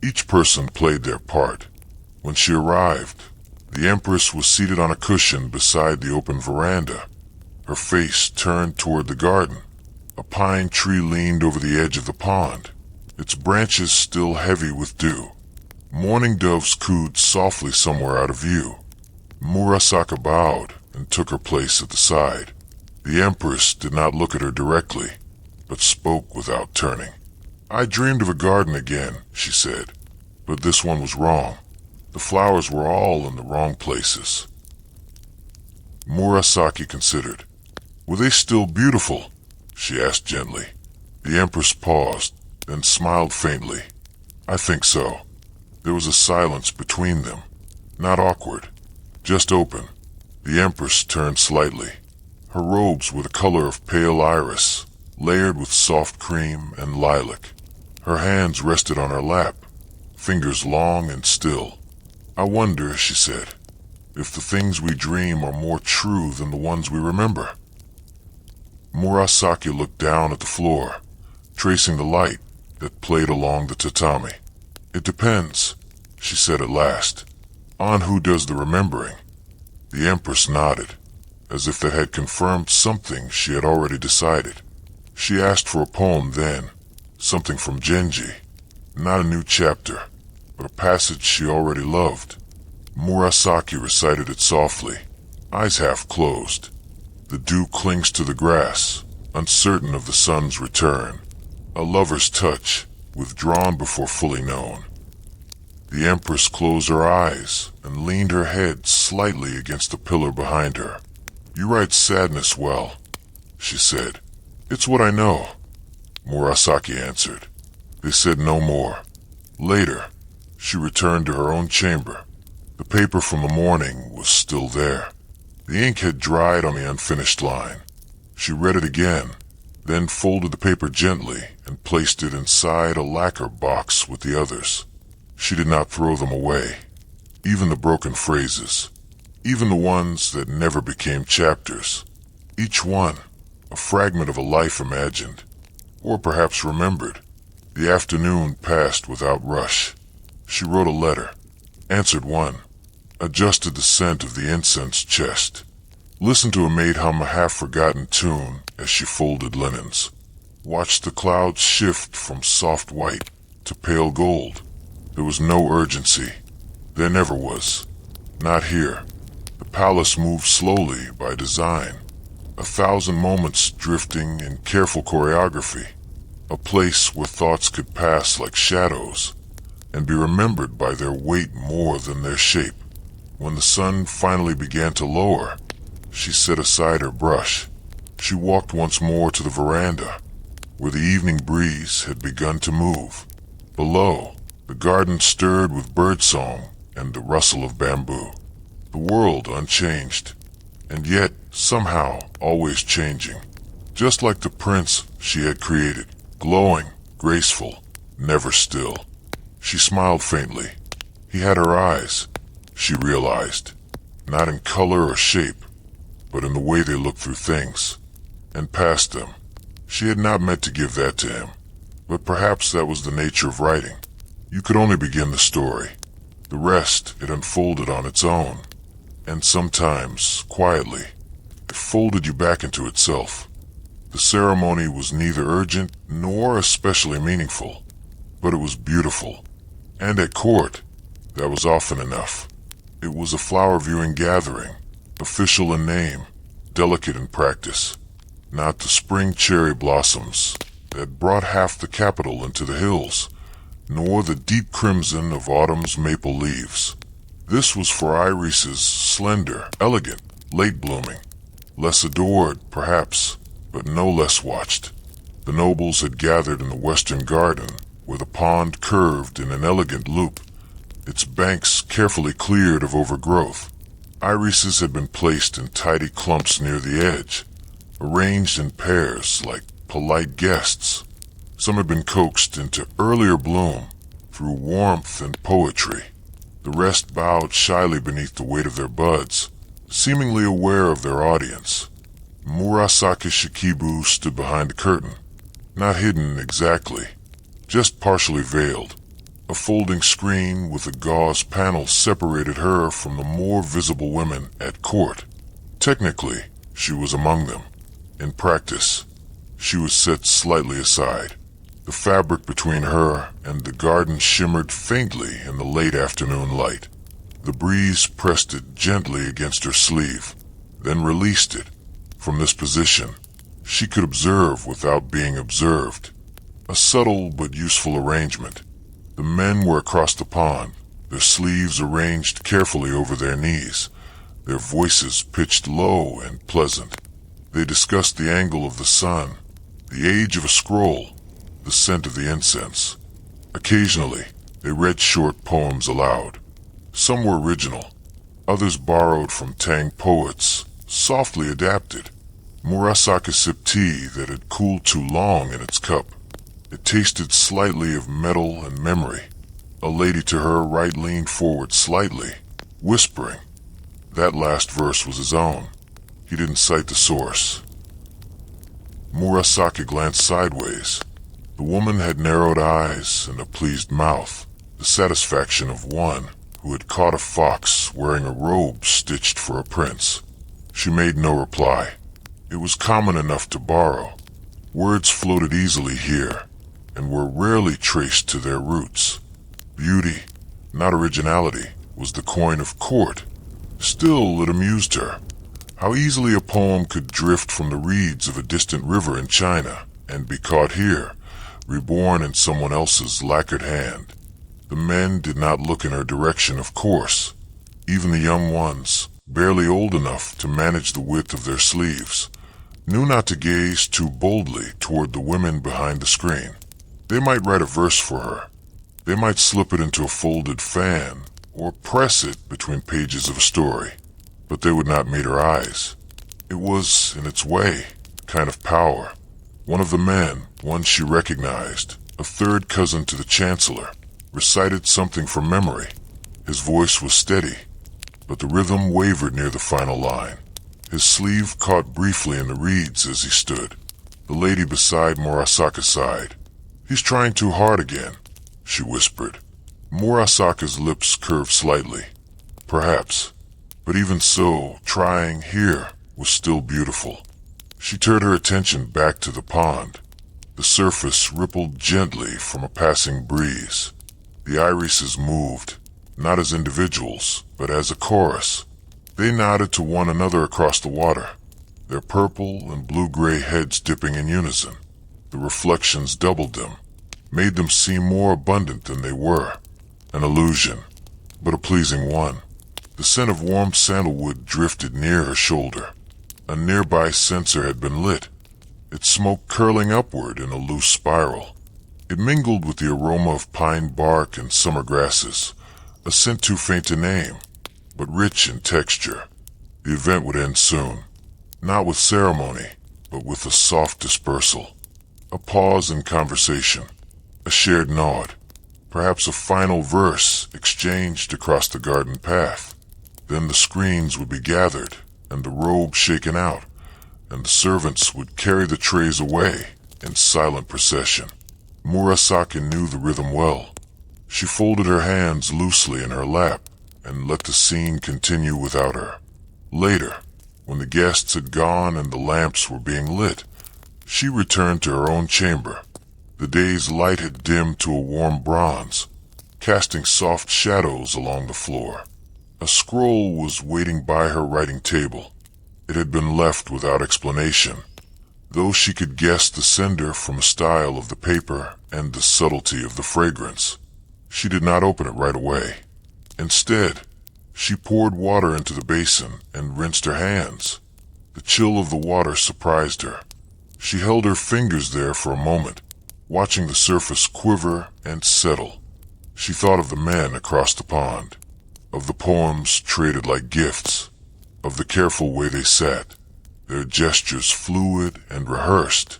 A: Each person played their part. When she arrived, the Empress was seated on a cushion beside the open veranda, her face turned toward the garden. A pine tree leaned over the edge of the pond, its branches still heavy with dew. Morning doves cooed softly somewhere out of view. Murasaka bowed and took her place at the side. The Empress did not look at her directly, but spoke without turning. "I dreamed of a garden again," she said, "but this one was wrong. The flowers were all in the wrong places." Murasaki considered. "Were they still beautiful?" she asked gently. The Empress paused, then smiled faintly. "I think so." There was a silence between them, not awkward, just open. The Empress turned slightly. Her robes were the color of pale iris, layered with soft cream and lilac. Her hands rested on her lap, fingers long and still. "I wonder," she said, "if the things we dream are more true than the ones we remember." Murasaki looked down at the floor, tracing the light that played along the tatami. "It depends," she said at last, "on who does the remembering." The Empress nodded, as if that had confirmed something she had already decided. She asked for a poem then, something from Genji, not a new chapter, but a passage she already loved. Murasaki recited it softly, eyes half closed. The dew clings to the grass, uncertain of the sun's return. A lover's touch, withdrawn before fully known. The Empress closed her eyes and leaned her head slightly against the pillar behind her. "You write sadness well," she said. "It's what I know," Murasaki answered. They said no more. Later, she returned to her own chamber. The paper from the morning was still there. The ink had dried on the unfinished line. She read it again, then folded the paper gently and placed it inside a lacquer box with the others. She did not throw them away, even the broken phrases, even the ones that never became chapters. Each one, a fragment of a life imagined, or perhaps remembered. The afternoon passed without rush. She wrote a letter, answered one, adjusted the scent of the incense chest, listened to a maid hum a half-forgotten tune as she folded linens, watched the clouds shift from soft white to pale gold. There was no urgency. There never was. Not here. The palace moved slowly by design. 1,000 moments drifting in careful choreography. A place where thoughts could pass like shadows and be remembered by their weight more than their shape. When the sun finally began to lower, she set aside her brush. She walked once more to the veranda, where the evening breeze had begun to move. Below, the garden stirred with birdsong and the rustle of bamboo. The world unchanged, and yet somehow always changing. Just like the prince she had created, glowing, graceful, never still. She smiled faintly. He had her eyes, she realized, not in color or shape, but in the way they looked through things, and past them. She had not meant to give that to him, but perhaps that was the nature of writing. You could only begin the story. The rest it unfolded on its own, and sometimes, quietly, it folded you back into itself. The ceremony was neither urgent nor especially meaningful, but it was beautiful. And at court, that was often enough. It was a flower-viewing gathering, official in name, delicate in practice. Not the spring cherry blossoms that brought half the capital into the hills, nor the deep crimson of autumn's maple leaves. This was for irises slender, elegant, late-blooming, less adored, perhaps, but no less watched. The nobles had gathered in the western garden, where the pond curved in an elegant loop, its banks carefully cleared of overgrowth. Irises had been placed in tidy clumps near the edge, arranged in pairs like polite guests. Some had been coaxed into earlier bloom through warmth and poetry. The rest bowed shyly beneath the weight of their buds, seemingly aware of their audience. Murasaki Shikibu stood behind the curtain, not hidden exactly, just partially veiled. A folding screen with a gauze panel separated her from the more visible women at court. Technically, she was among them. In practice, she was set slightly aside. The fabric between her and the garden shimmered faintly in the late afternoon light. The breeze pressed it gently against her sleeve, then released it. From this position, she could observe without being observed. A subtle but useful arrangement. The men were across the pond, their sleeves arranged carefully over their knees, their voices pitched low and pleasant. They discussed the angle of the sun, the age of a scroll, the scent of the incense. Occasionally, they read short poems aloud. Some were original, others borrowed from Tang poets, softly adapted. Murasaki sipped tea that had cooled too long in its cup. It tasted slightly of metal and memory. A lady to her right leaned forward slightly, whispering. That last verse was his own. He didn't cite the source. Murasaki glanced sideways. The woman had narrowed eyes and a pleased mouth, the satisfaction of one who had caught a fox wearing a robe stitched for a prince. She made no reply. It was common enough to borrow. Words floated easily here, and were rarely traced to their roots. Beauty, not originality, was the coin of court. Still, it amused her. How easily a poem could drift from the reeds of a distant river in China and be caught here, reborn in someone else's lacquered hand. The men did not look in her direction, of course. Even the young ones, barely old enough to manage the width of their sleeves, knew not to gaze too boldly toward the women behind the screen. They might write a verse for her. They might slip it into a folded fan or press it between pages of a story, but they would not meet her eyes. It was, in its way, a kind of power. One of the men, one she recognized, a third cousin to the chancellor, recited something from memory. His voice was steady, but the rhythm wavered near the final line. His sleeve caught briefly in the reeds as he stood. The lady beside Murasaki sighed. "He's trying too hard again," she whispered. Murasaki's lips curved slightly. Perhaps. But even so, trying here was still beautiful. She turned her attention back to the pond. The surface rippled gently from a passing breeze. The irises moved, not as individuals, but as a chorus. They nodded to one another across the water, their purple and blue-gray heads dipping in unison. The reflections doubled them, made them seem more abundant than they were. An illusion, but a pleasing one. The scent of warm sandalwood drifted near her shoulder. A nearby censer had been lit, its smoke curling upward in a loose spiral. It mingled with the aroma of pine bark and summer grasses, a scent too faint to name, but rich in texture. The event would end soon, not with ceremony, but with a soft dispersal. A pause in conversation, a shared nod, perhaps a final verse exchanged across the garden path. Then the screens would be gathered, and the robe shaken out, and the servants would carry the trays away in silent procession. Murasaki knew the rhythm well. She folded her hands loosely in her lap and let the scene continue without her. Later, when the guests had gone and the lamps were being lit, she returned to her own chamber. The day's light had dimmed to a warm bronze, casting soft shadows along the floor. A scroll was waiting by her writing table. It had been left without explanation, though she could guess the sender from the style of the paper and the subtlety of the fragrance. She did not open it right away. Instead, she poured water into the basin and rinsed her hands. The chill of the water surprised her. She held her fingers there for a moment, watching the surface quiver and settle. She thought of the men across the pond, of the poems traded like gifts, of the careful way they sat, their gestures fluid and rehearsed,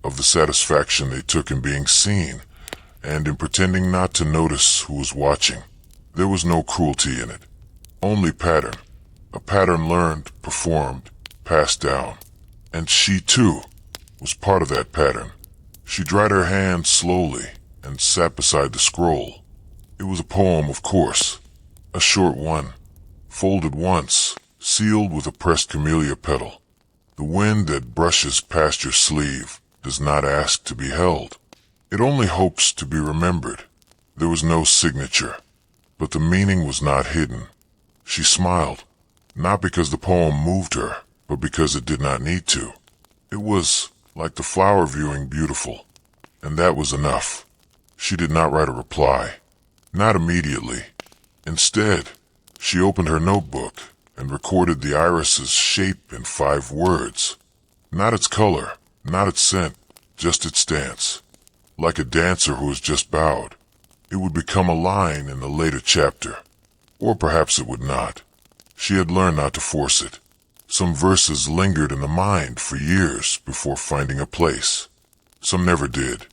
A: of the satisfaction they took in being seen, and in pretending not to notice who was watching. There was no cruelty in it, only pattern, a pattern learned, performed, passed down. And she, too, was part of that pattern. She dried her hands slowly and sat beside the scroll. It was a poem, of course, a short one, folded once, sealed with a pressed camellia petal. The wind that brushes past your sleeve does not ask to be held. It only hopes to be remembered. There was no signature, but the meaning was not hidden. She smiled, not because the poem moved her, but because it did not need to. It was like the flower viewing beautiful, and that was enough. She did not write a reply, not immediately. Instead, she opened her notebook and recorded the iris's shape in 5 words. Not its color, not its scent, just its dance. Like a dancer who has just bowed. It would become a line in a later chapter. Or perhaps it would not. She had learned not to force it. Some verses lingered in the mind for years before finding a place. Some never did.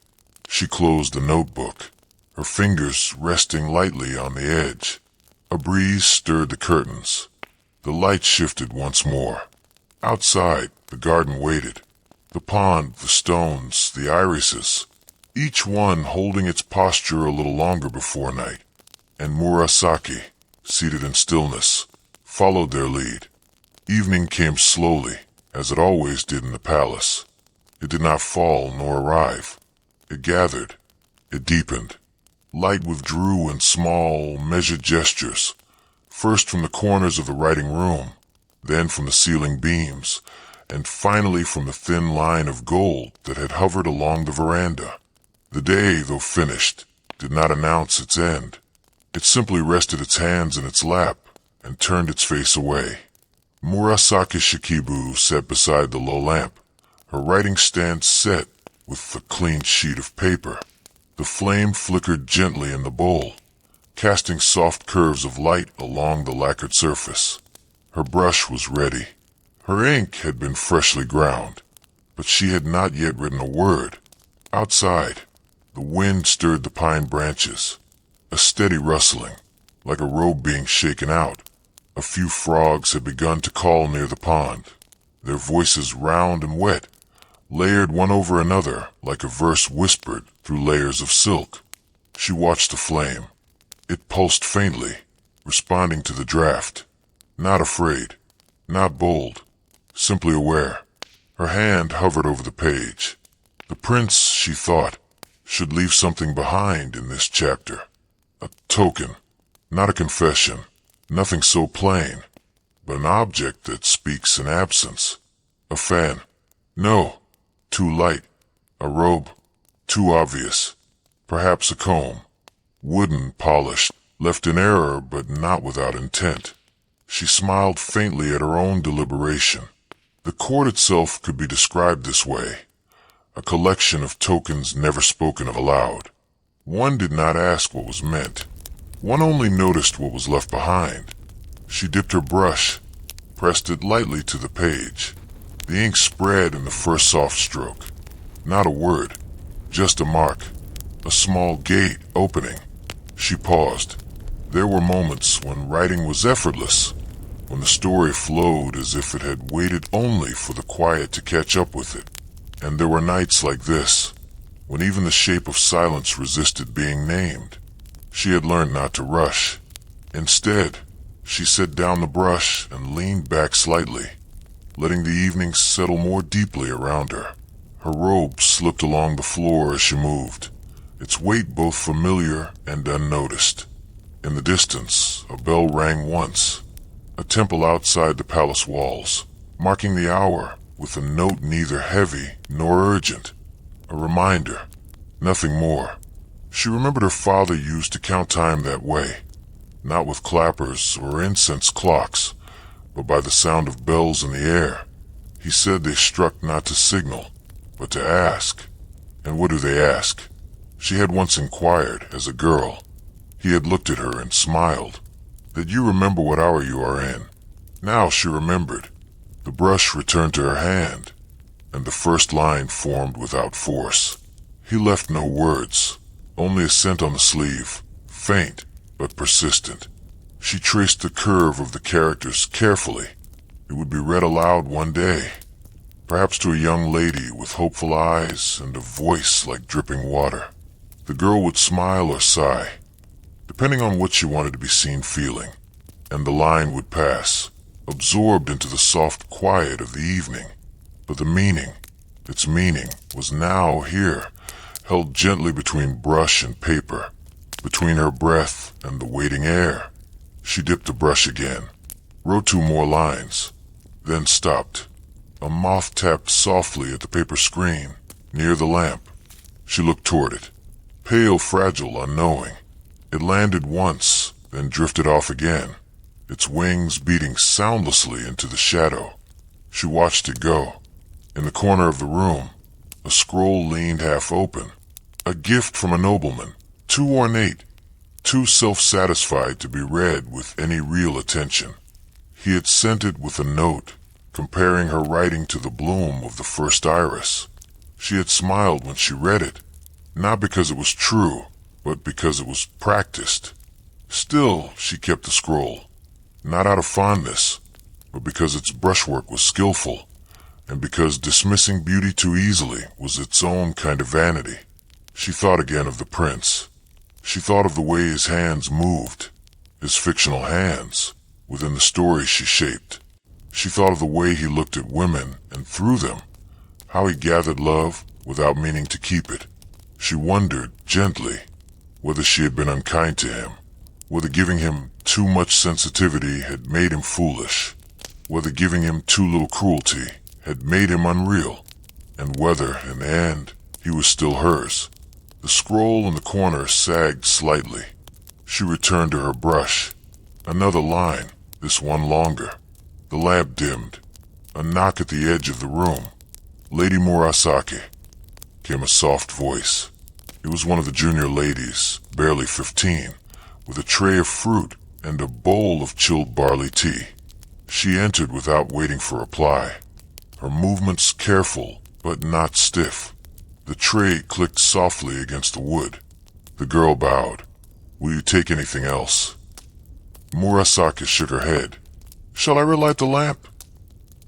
A: She closed the notebook, her fingers resting lightly on the edge. A breeze stirred the curtains. The light shifted once more. Outside, the garden waited. The pond, the stones, the irises, each one holding its posture a little longer before night. And Murasaki, seated in stillness, followed their lead. Evening came slowly, as it always did in the palace. It did not fall nor arrive. It gathered. It deepened. Light withdrew in small, measured gestures, first from the corners of the writing room, then from the ceiling beams, and finally from the thin line of gold that had hovered along the veranda. The day, though finished, did not announce its end. It simply rested its hands in its lap and turned its face away. Murasaki Shikibu sat beside the low lamp, her writing stand set with a clean sheet of paper. The flame flickered gently in the bowl, casting soft curves of light along the lacquered surface. Her brush was ready. Her ink had been freshly ground, but she had not yet written a word. Outside, the wind stirred the pine branches, a steady rustling, like a robe being shaken out. A few frogs had begun to call near the pond, their voices round and wet, layered one over another like a verse whispered through layers of silk. She watched the flame. It pulsed faintly, responding to the draft. Not afraid, not bold, simply aware. Her hand hovered over the page. The prince, she thought, should leave something behind in this chapter. A token, not a confession, nothing so plain, but an object that speaks in absence. A fan. No, too light. A robe. Too obvious. Perhaps a comb. Wooden, polished, left in error but not without intent. She smiled faintly at her own deliberation. The court itself could be described this way. A collection of tokens never spoken of aloud. One did not ask what was meant. One only noticed what was left behind. She dipped her brush, pressed it lightly to the page. The ink spread in the first soft stroke. Not a word, just a mark. A small gate opening. She paused. There were moments when writing was effortless, when the story flowed as if it had waited only for the quiet to catch up with it. And there were nights like this, when even the shape of silence resisted being named. She had learned not to rush. Instead, she set down the brush and leaned back slightly, letting the evening settle more deeply around her. Her robe slipped along the floor as she moved, its weight both familiar and unnoticed. In the distance, a bell rang once, a temple outside the palace walls, marking the hour with a note neither heavy nor urgent. A reminder, nothing more. She remembered her father used to count time that way, not with clappers or incense clocks, but by the sound of bells in the air. He said they struck not to signal, but to ask. And what do they ask? She had once inquired, as a girl. He had looked at her and smiled. Did you remember what hour you are in? Now she remembered. The brush returned to her hand, and the first line formed without force. He left no words, only a scent on the sleeve, faint but persistent. She traced the curve of the characters carefully. It would be read aloud one day, perhaps to a young lady with hopeful eyes and a voice like dripping water. The girl would smile or sigh, depending on what she wanted to be seen feeling, and the line would pass, absorbed into the soft quiet of the evening. But the meaning, its meaning, was now here, held gently between brush and paper, between her breath and the waiting air. She dipped the brush again, wrote 2 more lines, then stopped. A moth tapped softly at the paper screen, near the lamp. She looked toward it, pale, fragile, unknowing. It landed once, then drifted off again, its wings beating soundlessly into the shadow. She watched it go. In the corner of the room, a scroll leaned half open. A gift from a nobleman, too ornate, too self-satisfied to be read with any real attention. He had sent it with a note, comparing her writing to the bloom of the first iris. She had smiled when she read it, not because it was true, but because it was practiced. Still, she kept the scroll, not out of fondness, but because its brushwork was skillful, and because dismissing beauty too easily was its own kind of vanity. She thought again of the prince. She thought of the way his hands moved, his fictional hands, within the story she shaped. She thought of the way he looked at women and through them, how he gathered love without meaning to keep it. She wondered, gently, whether she had been unkind to him, whether giving him too much sensitivity had made him foolish, whether giving him too little cruelty had made him unreal, and whether, in the end, he was still hers. The scroll in the corner sagged slightly. She returned to her brush. Another line, this one longer. The lamp dimmed. A knock at the edge of the room. "Lady Murasaki," came a soft voice. It was one of the junior ladies, barely 15, with a tray of fruit and a bowl of chilled barley tea. She entered without waiting for reply, her movements careful but not stiff. The tray clicked softly against the wood. The girl bowed. "Will you take anything else?" Murasaki shook her head. "Shall I relight the lamp?"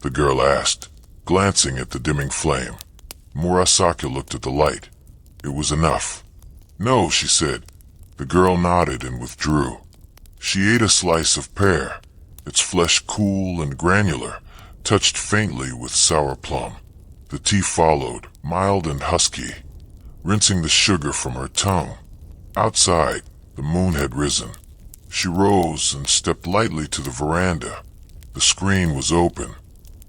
A: the girl asked, glancing at the dimming flame. Murasaki looked at the light. It was enough. "No," she said. The girl nodded and withdrew. She ate a slice of pear, its flesh cool and granular, touched faintly with sour plum. The tea followed, mild and husky, rinsing the sugar from her tongue. Outside, the moon had risen. She rose and stepped lightly to the veranda. The screen was open.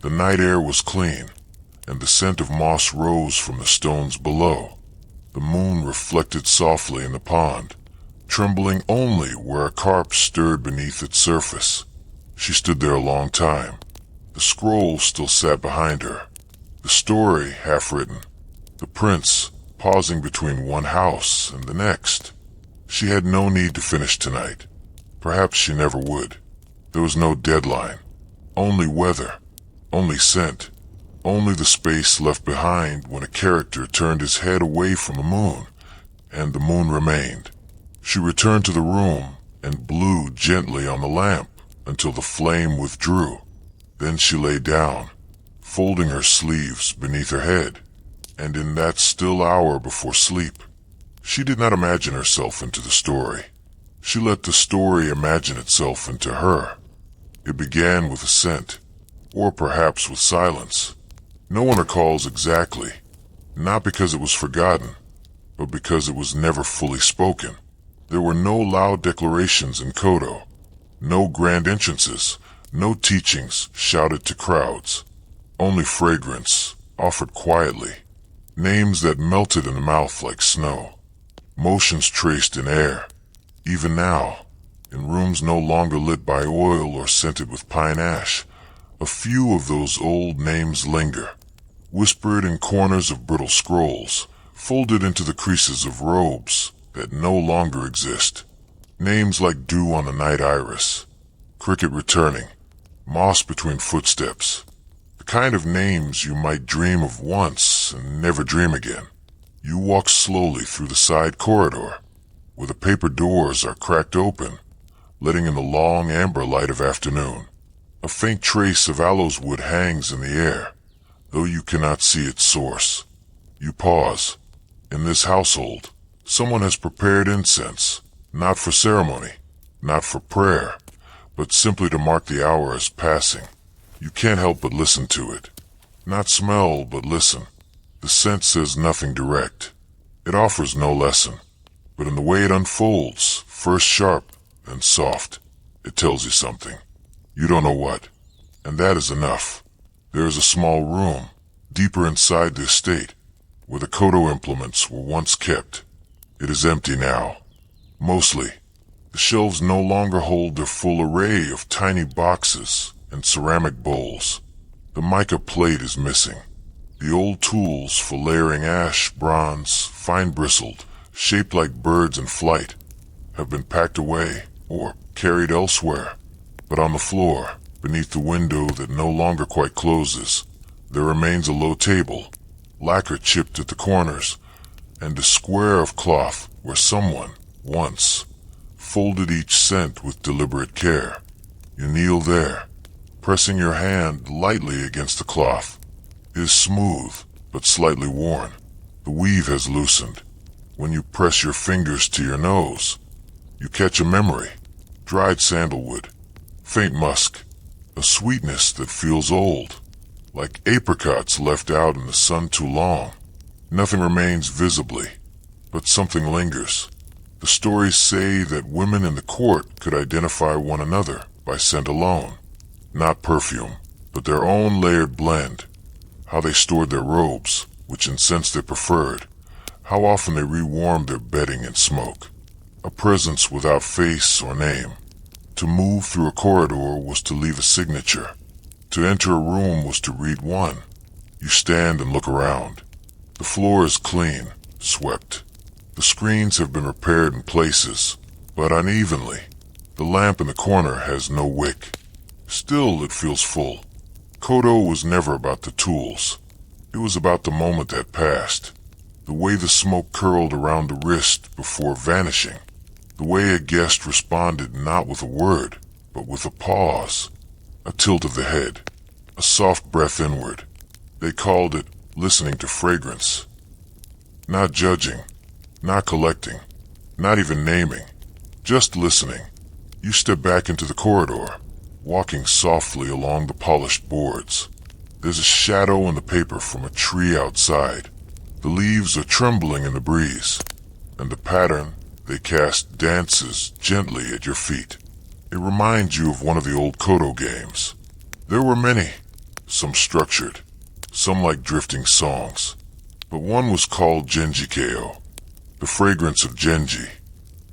A: The night air was clean, and the scent of moss rose from the stones below. The moon reflected softly in the pond, trembling only where a carp stirred beneath its surface. She stood there a long time. The scroll still sat behind her. The story half-written. The prince pausing between one house and the next. She had no need to finish tonight. Perhaps she never would. There was no deadline. Only weather. Only scent. Only the space left behind when a character turned his head away from the moon, and the moon remained. She returned to the room and blew gently on the lamp until the flame withdrew. Then she lay down, folding her sleeves beneath her head, and in that still hour before sleep, she did not imagine herself into the story. She let the story imagine itself into her. It began with a scent, or perhaps with silence. No one recalls exactly, not because it was forgotten, but because it was never fully spoken. There were no loud declarations in Kodo, no grand entrances, no teachings shouted to crowds. Only fragrance, offered quietly, names that melted in the mouth like snow, motions traced in air. Even now, in rooms no longer lit by oil or scented with pine ash, a few of those old names linger, whispered in corners of brittle scrolls, folded into the creases of robes that no longer exist. Names like dew on the night iris, cricket returning, moss between footsteps. The kind of names you might dream of once and never dream again. You walk slowly through the side corridor, where the paper doors are cracked open, letting in the long amber light of afternoon. A faint trace of aloes wood hangs in the air, though you cannot see its source. You pause. In this household, someone has prepared incense, not for ceremony, not for prayer, but simply to mark the hour as passing. You can't help but listen to it. Not smell, but listen. The scent says nothing direct. It offers no lesson, but in the way it unfolds, first sharp, then soft, it tells you something. You don't know what, and that is enough. There is a small room, deeper inside the estate, where the Kodo implements were once kept. It is empty now. Mostly, the shelves no longer hold their full array of tiny boxes and ceramic bowls. The mica plate is missing. The old tools for layering ash, bronze, fine-bristled, shaped like birds in flight, have been packed away or carried elsewhere. But on the floor, beneath the window that no longer quite closes, there remains a low table, lacquer chipped at the corners, and a square of cloth where someone, once, folded each cent with deliberate care. You kneel there, pressing your hand lightly against the cloth. It is smooth, but slightly worn. The weave has loosened. When you press your fingers to your nose, you catch a memory. Dried sandalwood, faint musk, a sweetness that feels old, like apricots left out in the sun too long. Nothing remains visibly, but something lingers. The stories say that women in the court could identify one another by scent alone. Not perfume, but their own layered blend. How they stored their robes, which incense they preferred. How often they rewarmed their bedding in smoke. A presence without face or name. To move through a corridor was to leave a signature. To enter a room was to read one. You stand and look around. The floor is clean, swept. The screens have been repaired in places, but unevenly. The lamp in the corner has no wick. Still, it feels full. Kodo was never about the tools. It was about the moment that passed. The way the smoke curled around the wrist before vanishing. The way a guest responded not with a word, but with a pause. A tilt of the head. A soft breath inward. They called it listening to fragrance. Not judging. Not collecting. Not even naming. Just listening. You step back into the corridor, walking softly along the polished boards. There's a shadow in the paper from a tree outside. The leaves are trembling in the breeze, and the pattern they cast dances gently at your feet. It reminds you of one of the old Kodo games. There were many, some structured, some like drifting songs, but one was called Genji-kyo, the fragrance of Genji.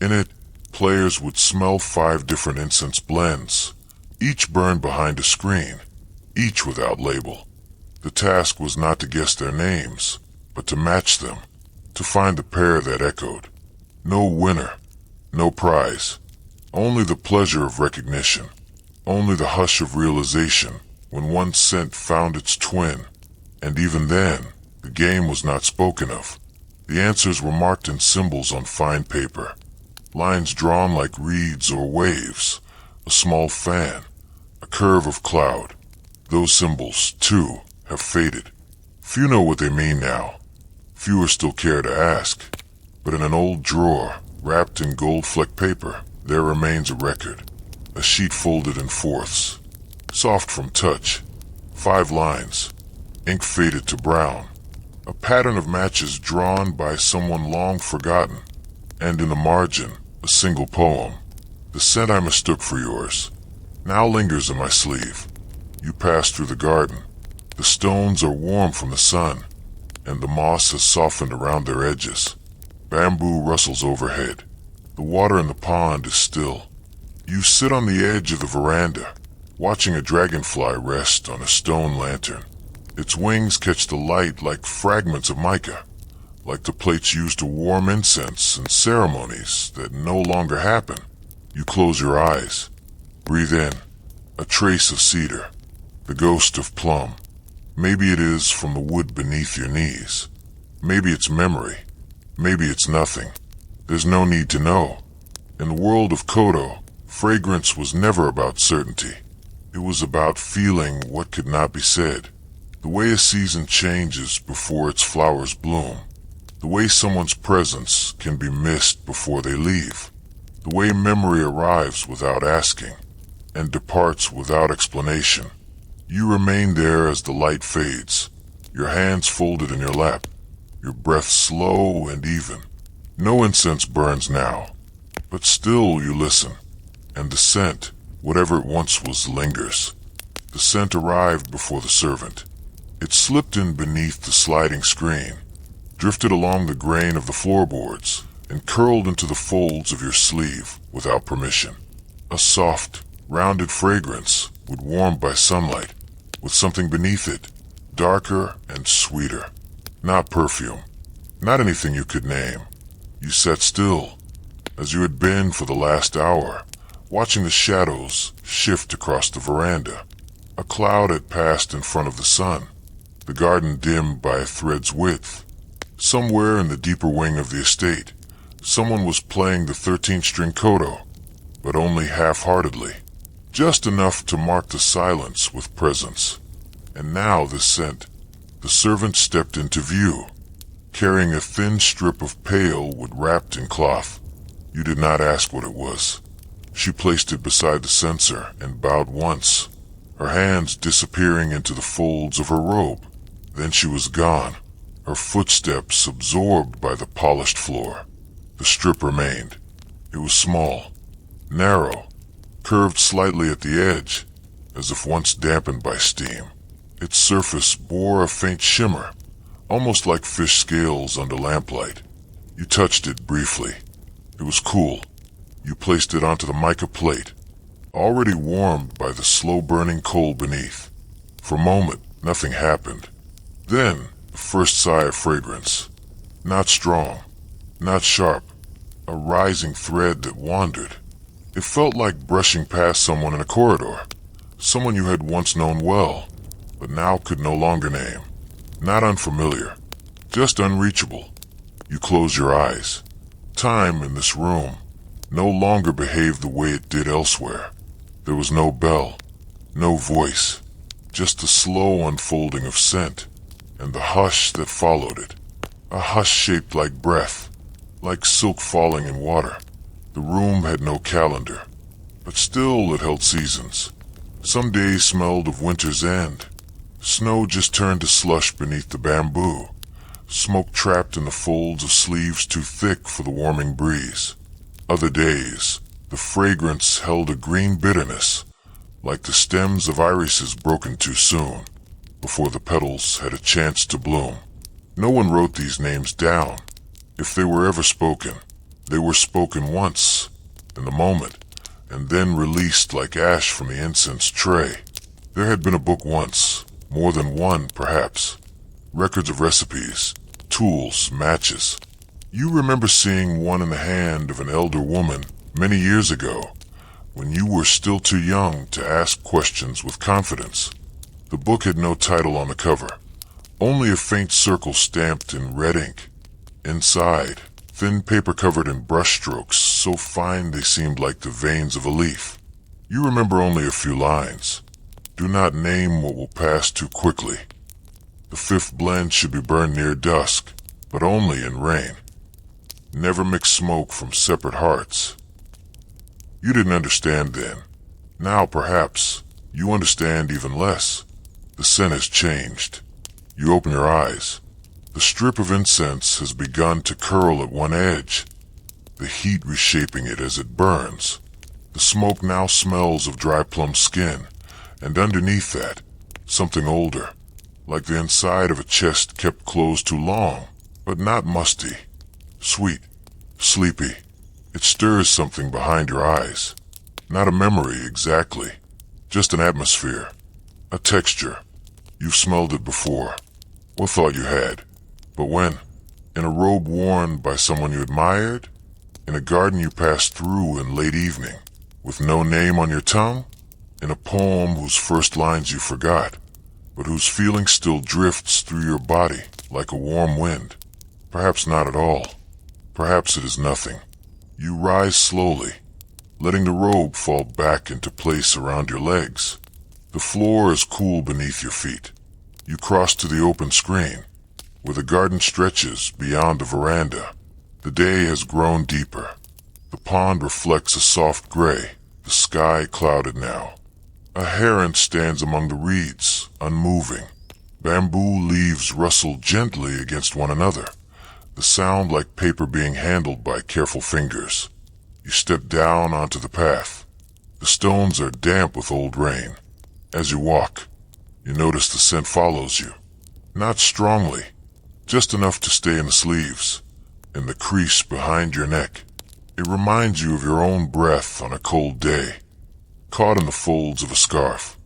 A: In it, players would smell 5 different incense blends, each burned behind a screen, each without label. The task was not to guess their names, but to match them, to find the pair that echoed. No winner, no prize, only the pleasure of recognition, only the hush of realization when one scent found its twin. And even then, the game was not spoken of. The answers were marked in symbols on fine paper, lines drawn like reeds or waves, a small fan, a curve of cloud. Those symbols, too, have faded. Few know what they mean now. Fewer still care to ask. But in an old drawer, wrapped in gold-flecked paper, there remains a record. A sheet folded in fourths. Soft from touch. 5 lines. Ink faded to brown. A pattern of matches drawn by someone long forgotten. And in the margin, a single poem. The scent I mistook for yours now lingers in my sleeve. You pass through the garden. The stones are warm from the sun, and the moss has softened around their edges. Bamboo rustles overhead. The water in the pond is still. You sit on the edge of the veranda, watching a dragonfly rest on a stone lantern. Its wings catch the light like fragments of mica, like the plates used to warm incense in ceremonies that no longer happen. You close your eyes. Breathe in. A trace of cedar. The ghost of plum. Maybe it is from the wood beneath your knees. Maybe it's memory. Maybe it's nothing. There's no need to know. In the world of Kodo, fragrance was never about certainty. It was about feeling what could not be said. The way a season changes before its flowers bloom. The way someone's presence can be missed before they leave. The way memory arrives without asking and departs without explanation. You remain there as the light fades, your hands folded in your lap, your breath slow and even. No incense burns now, but still you listen, and the scent, whatever it once was, lingers. The scent arrived before the servant. It slipped in beneath the sliding screen, drifted along the grain of the floorboards, and curled into the folds of your sleeve without permission. A soft, rounded fragrance would warm by sunlight, with something beneath it, darker and sweeter. Not perfume, not anything you could name. You sat still, as you had been for the last hour, watching the shadows shift across the veranda. A cloud had passed in front of the sun, the garden dimmed by a thread's width. Somewhere in the deeper wing of the estate, someone was playing the 13-string koto, but only half-heartedly, just enough to mark the silence with presence. And now this scent. The servant stepped into view, carrying a thin strip of pale wood wrapped in cloth. You did not ask what it was. She placed it beside the censer and bowed once, her hands disappearing into the folds of her robe. Then she was gone, her footsteps absorbed by the polished floor. The strip remained. It was small, narrow, curved slightly at the edge, as if once dampened by steam. Its surface bore a faint shimmer, almost like fish scales under lamplight. You touched it briefly. It was cool. You placed it onto the mica plate, already warmed by the slow-burning coal beneath. For a moment, nothing happened. Then, the first sigh of fragrance. Not strong, not sharp, a rising thread that wandered. It felt like brushing past someone in a corridor, someone you had once known well, but now could no longer name. Not unfamiliar, just unreachable. You closed your eyes. Time in this room no longer behaved the way it did elsewhere. There was no bell, no voice, just the slow unfolding of scent, and the hush that followed it. A hush shaped like breath, like silk falling in water. The room had no calendar, but still it held seasons. Some days smelled of winter's end. Snow just turned to slush beneath the bamboo, smoke trapped in the folds of sleeves too thick for the warming breeze. Other days, the fragrance held a green bitterness, like the stems of irises broken too soon, before the petals had a chance to bloom. No one wrote these names down. If they were ever spoken, they were spoken once, in the moment, and then released like ash from the incense tray. There had been a book once, more than one, perhaps. Records of recipes, tools, matches. You remember seeing one in the hand of an elder woman many years ago, when you were still too young to ask questions with confidence. The book had no title on the cover, only a faint circle stamped in red ink. Inside, thin paper covered in brushstrokes so fine they seemed like the veins of a leaf. You remember only a few lines. Do not name what will pass too quickly. The fifth blend should be burned near dusk, but only in rain. Never mix smoke from separate hearts. You didn't understand then. Now, perhaps, you understand even less. The scent has changed. You open your eyes. The strip of incense has begun to curl at one edge, the heat reshaping it as it burns. The smoke now smells of dry plum skin, and underneath that, something older, like the inside of a chest kept closed too long, but not musty. Sweet, sleepy. It stirs something behind your eyes. Not a memory exactly, just an atmosphere, a texture. You've smelled it before, or thought you had. But when? In a robe worn by someone you admired? In a garden you passed through in late evening, with no name on your tongue? In a poem whose first lines you forgot, but whose feeling still drifts through your body like a warm wind? Perhaps not at all. Perhaps it is nothing. You rise slowly, letting the robe fall back into place around your legs. The floor is cool beneath your feet. You cross to the open screen, where the garden stretches beyond the veranda. The day has grown deeper. The pond reflects a soft gray, the sky clouded now. A heron stands among the reeds, unmoving, Bamboo leaves rustle gently against one another, the sound like paper being handled by careful fingers. You step down onto the path. The stones are damp with old rain. As you walk, you notice the scent follows you. Not strongly, just enough to stay in the sleeves, in the crease behind your neck. It reminds you of your own breath on a cold day, caught in the folds of a scarf.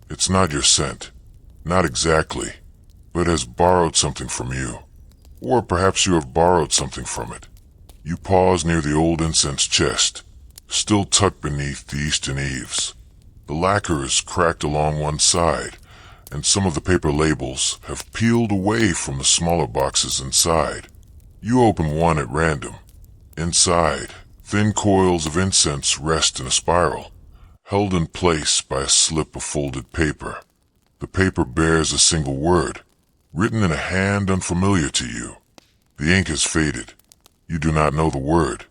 A: It's not your scent, not exactly, but has borrowed something from you. Or perhaps you have borrowed something from it. You pause near the old incense chest, still tucked beneath the eastern eaves. The lacquer is cracked along one side, and some of the paper labels have peeled away from the smaller boxes inside. You open one at random. Inside, thin coils of incense rest in a spiral, held in place by a slip of folded paper. The paper bears a single word, written in a hand unfamiliar to you. The ink has faded. You do not know the word.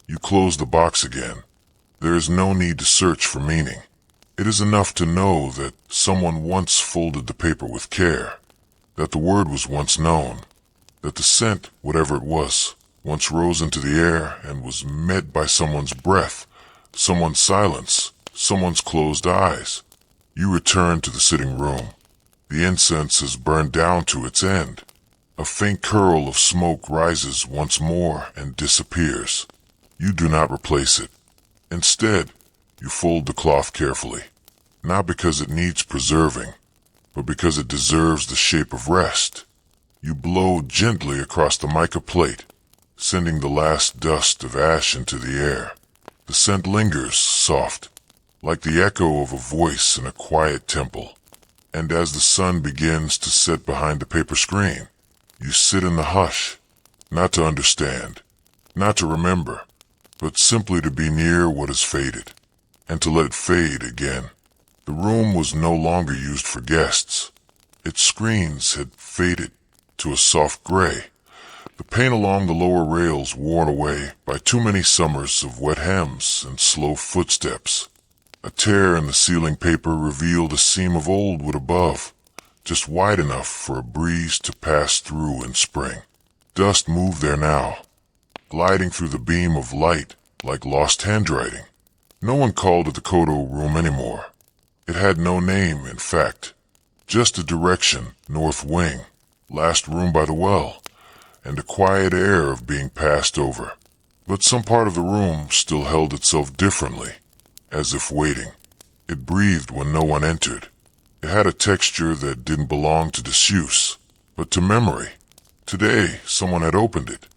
A: You close the box again. There is no need to search for meaning. It is enough to know that someone once folded the paper with care, that the word was once known, that the scent, whatever it was, once rose into the air and was met by someone's breath, someone's silence, someone's closed eyes. You return to the sitting room. The incense has burned down to its end. A faint curl of smoke rises once more and disappears. You do not replace it. Instead, you fold the cloth carefully, not because it needs preserving, but because it deserves the shape of rest. You blow gently across the mica plate, sending the last dust of ash into the air. The scent lingers, soft, like the echo of a voice in a quiet temple. And as the sun begins to set behind the paper screen, you sit in the hush, not to understand, not to remember, but simply to be near what has faded, and to let it fade again. The room was no longer used for guests. Its screens had faded to a soft gray, the paint along the lower rails worn away by too many summers of wet hems and slow footsteps. A tear in the ceiling paper revealed a seam of old wood above, just wide enough for a breeze to pass through in spring. Dust moved there now, gliding through the beam of light like lost handwriting. No one called it the Kodo room anymore. It had no name, in fact, just a direction, north wing, last room by the well, and a quiet air of being passed over. But some part of the room still held itself differently, as if waiting. It breathed when no one entered. It had a texture that didn't belong to disuse, but to memory. Today, someone had opened it.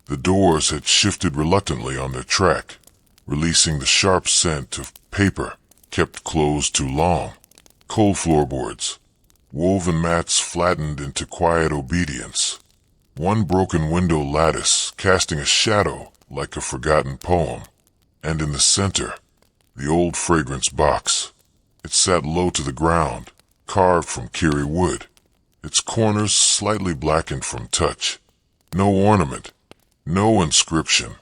A: The doors had shifted reluctantly on their track, releasing the sharp scent of paper kept closed too long. Cold floorboards, woven mats flattened into quiet obedience. One broken window lattice casting a shadow like a forgotten poem. And in the center, the old fragrance box. It sat low to the ground, carved from kiri wood, its corners slightly blackened from touch. No ornament, no inscription,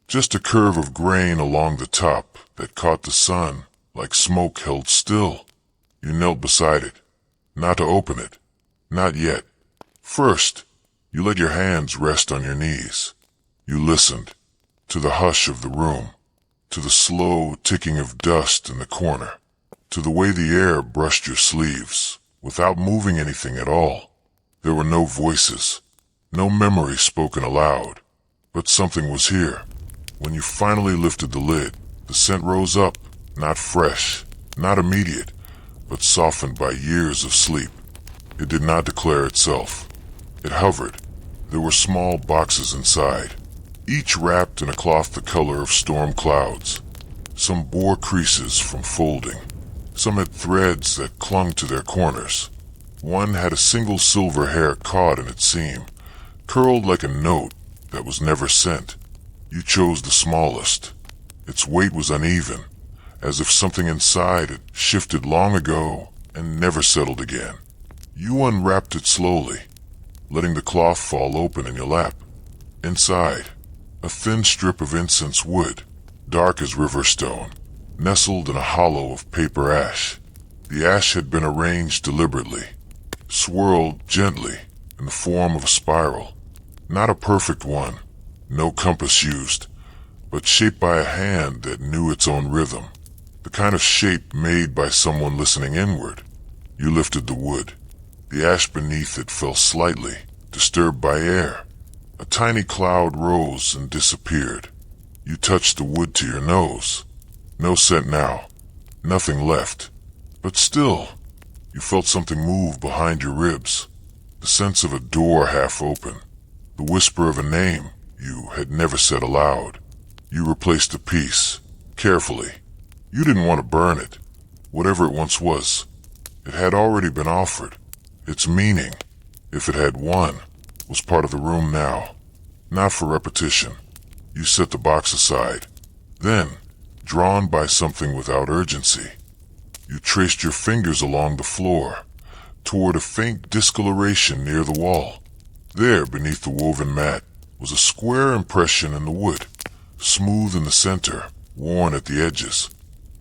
A: just a curve of grain along the top that caught the sun like smoke held still. You knelt beside it, not to open it, not yet. First, you let your hands rest on your knees. You listened to the hush of the room, to the slow ticking of dust in the corner, to the way the air brushed your sleeves, without moving anything at all. There were no voices, no memory spoken aloud, but something was here. When you finally lifted the lid, the scent rose up, not fresh, not immediate, but softened by years of sleep. It did not declare itself. It hovered. There were small boxes inside, each wrapped in a cloth the color of storm clouds. Some bore creases from folding. Some had threads that clung to their corners. One had a single silver hair caught in its seam, curled like a note that was never sent. You chose the smallest. Its weight was uneven, as if something inside had shifted long ago and never settled again. You unwrapped it slowly, letting the cloth fall open in your lap. Inside, a thin strip of incense wood, dark as river stone, nestled in a hollow of paper ash. The ash had been arranged deliberately, swirled gently in the form of a spiral. Not a perfect one, no compass used, but shaped by a hand that knew its own rhythm. The kind of shape made by someone listening inward. You lifted the wood. The ash beneath it fell slightly, disturbed by air. A tiny cloud rose and disappeared. You touched the wood to your nose. No scent now. Nothing left. But still, you felt something move behind your ribs. The sense of a door half open. The whisper of a name you had never said aloud. You replaced the piece, carefully. You didn't want to burn it. Whatever it once was, it had already been offered. Its meaning, if it had one, was part of the room now. Not for repetition. You set the box aside. Then, drawn by something without urgency, you traced your fingers along the floor, toward a faint discoloration near the wall. There, beneath the woven mat, was a square impression in the wood, smooth in the center, worn at the edges.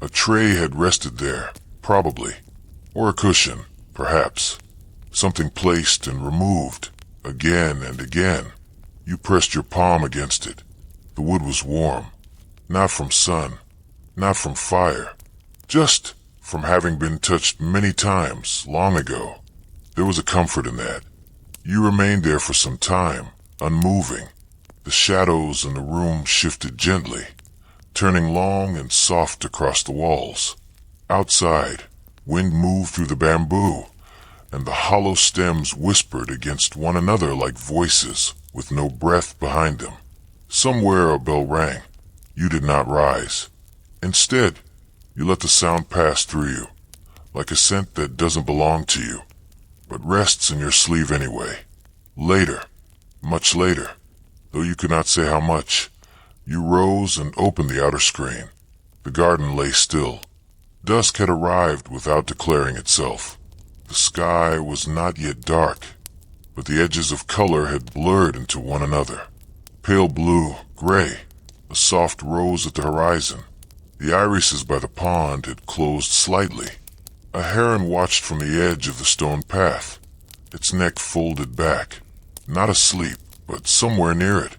A: A tray had rested there, probably, or a cushion, perhaps. Something placed and removed, again and again. You pressed your palm against it. The wood was warm, not from sun, not from fire, just from having been touched many times long ago. There was a comfort in that. You remained there for some time, unmoving. The shadows in the room shifted gently, turning long and soft across the walls. Outside, wind moved through the bamboo, and the hollow stems whispered against one another like voices with no breath behind them. Somewhere a bell rang. You did not rise. Instead, you let the sound pass through you, like a scent that doesn't belong to you, but rests in your sleeve anyway. Later, much later, though you could not say how much, you rose and opened the outer screen. The garden lay still. Dusk had arrived without declaring itself. The sky was not yet dark, but the edges of color had blurred into one another. Pale blue, gray, a soft rose at the horizon. The irises by the pond had closed slightly. A heron watched from the edge of the stone path, its neck folded back, not asleep, but somewhere near it.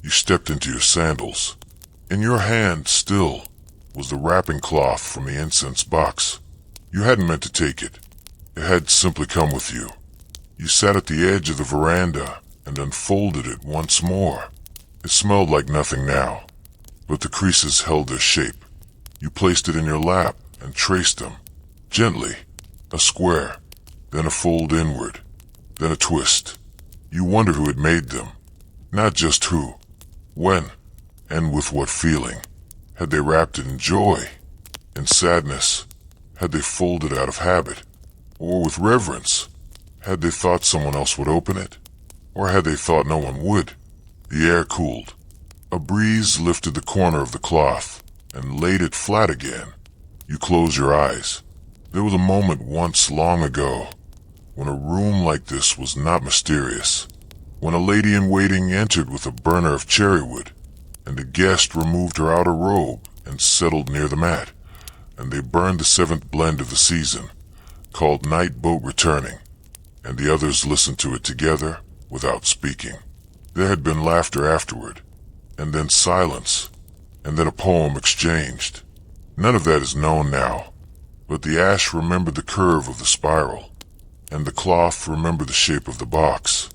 A: You stepped into your sandals. In your hand, still, was the wrapping cloth from the incense box. You hadn't meant to take it. It had simply come with you. You sat at the edge of the veranda and unfolded it once more. It smelled like nothing now, but the creases held their shape. You placed it in your lap and traced them, gently, a square, then a fold inward, then a twist. You wondered who had made them, not just who, when, and with what feeling. Had they wrapped it in joy, in sadness? Had they folded out of habit, or with reverence? Had they thought someone else would open it, or had they thought no one would? The air cooled. A breeze lifted the corner of the cloth and laid it flat again. You closed your eyes. There was a moment once long ago when a room like this was not mysterious, when a lady-in-waiting entered with a burner of cherrywood, and a guest removed her outer robe and settled near the mat, and they burned the seventh blend of the season, called Night Boat Returning, and the others listened to it together without speaking. There had been laughter afterward, and then silence, and then a poem exchanged. None of that is known now, but the ash remembered the curve of the spiral, and the cloth remembered the shape of the box,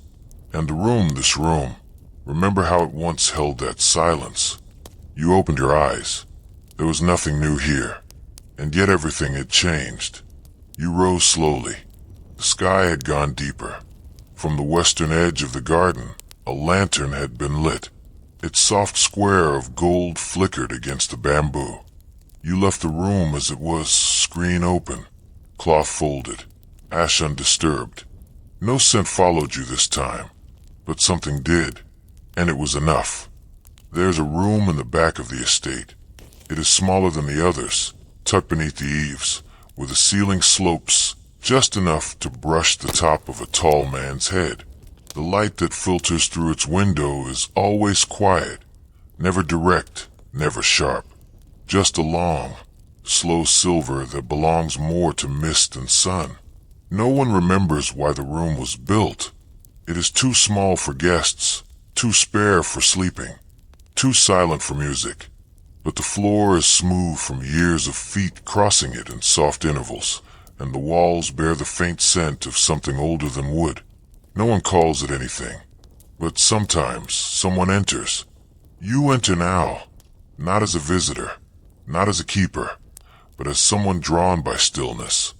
A: and the room, this room, remember how it once held that silence. You opened your eyes. There was nothing new here, and yet everything had changed. You rose slowly. The sky had gone deeper. From the western edge of the garden, a lantern had been lit. Its soft square of gold flickered against the bamboo. You left the room as it was, screen open, cloth folded, ash undisturbed. No scent followed you this time, but something did, and it was enough. There's a room in the back of the estate. It is smaller than the others, tucked beneath the eaves, where the ceiling slopes just enough to brush the top of a tall man's head. The light that filters through its window is always quiet, never direct, never sharp. Just a long, slow silver that belongs more to mist and sun. No one remembers why the room was built. It is too small for guests, too spare for sleeping, too silent for music. But the floor is smooth from years of feet crossing it in soft intervals, and the walls bear the faint scent of something older than wood. No one calls it anything, but sometimes someone enters. You enter now, not as a visitor, not as a keeper, but as someone drawn by stillness.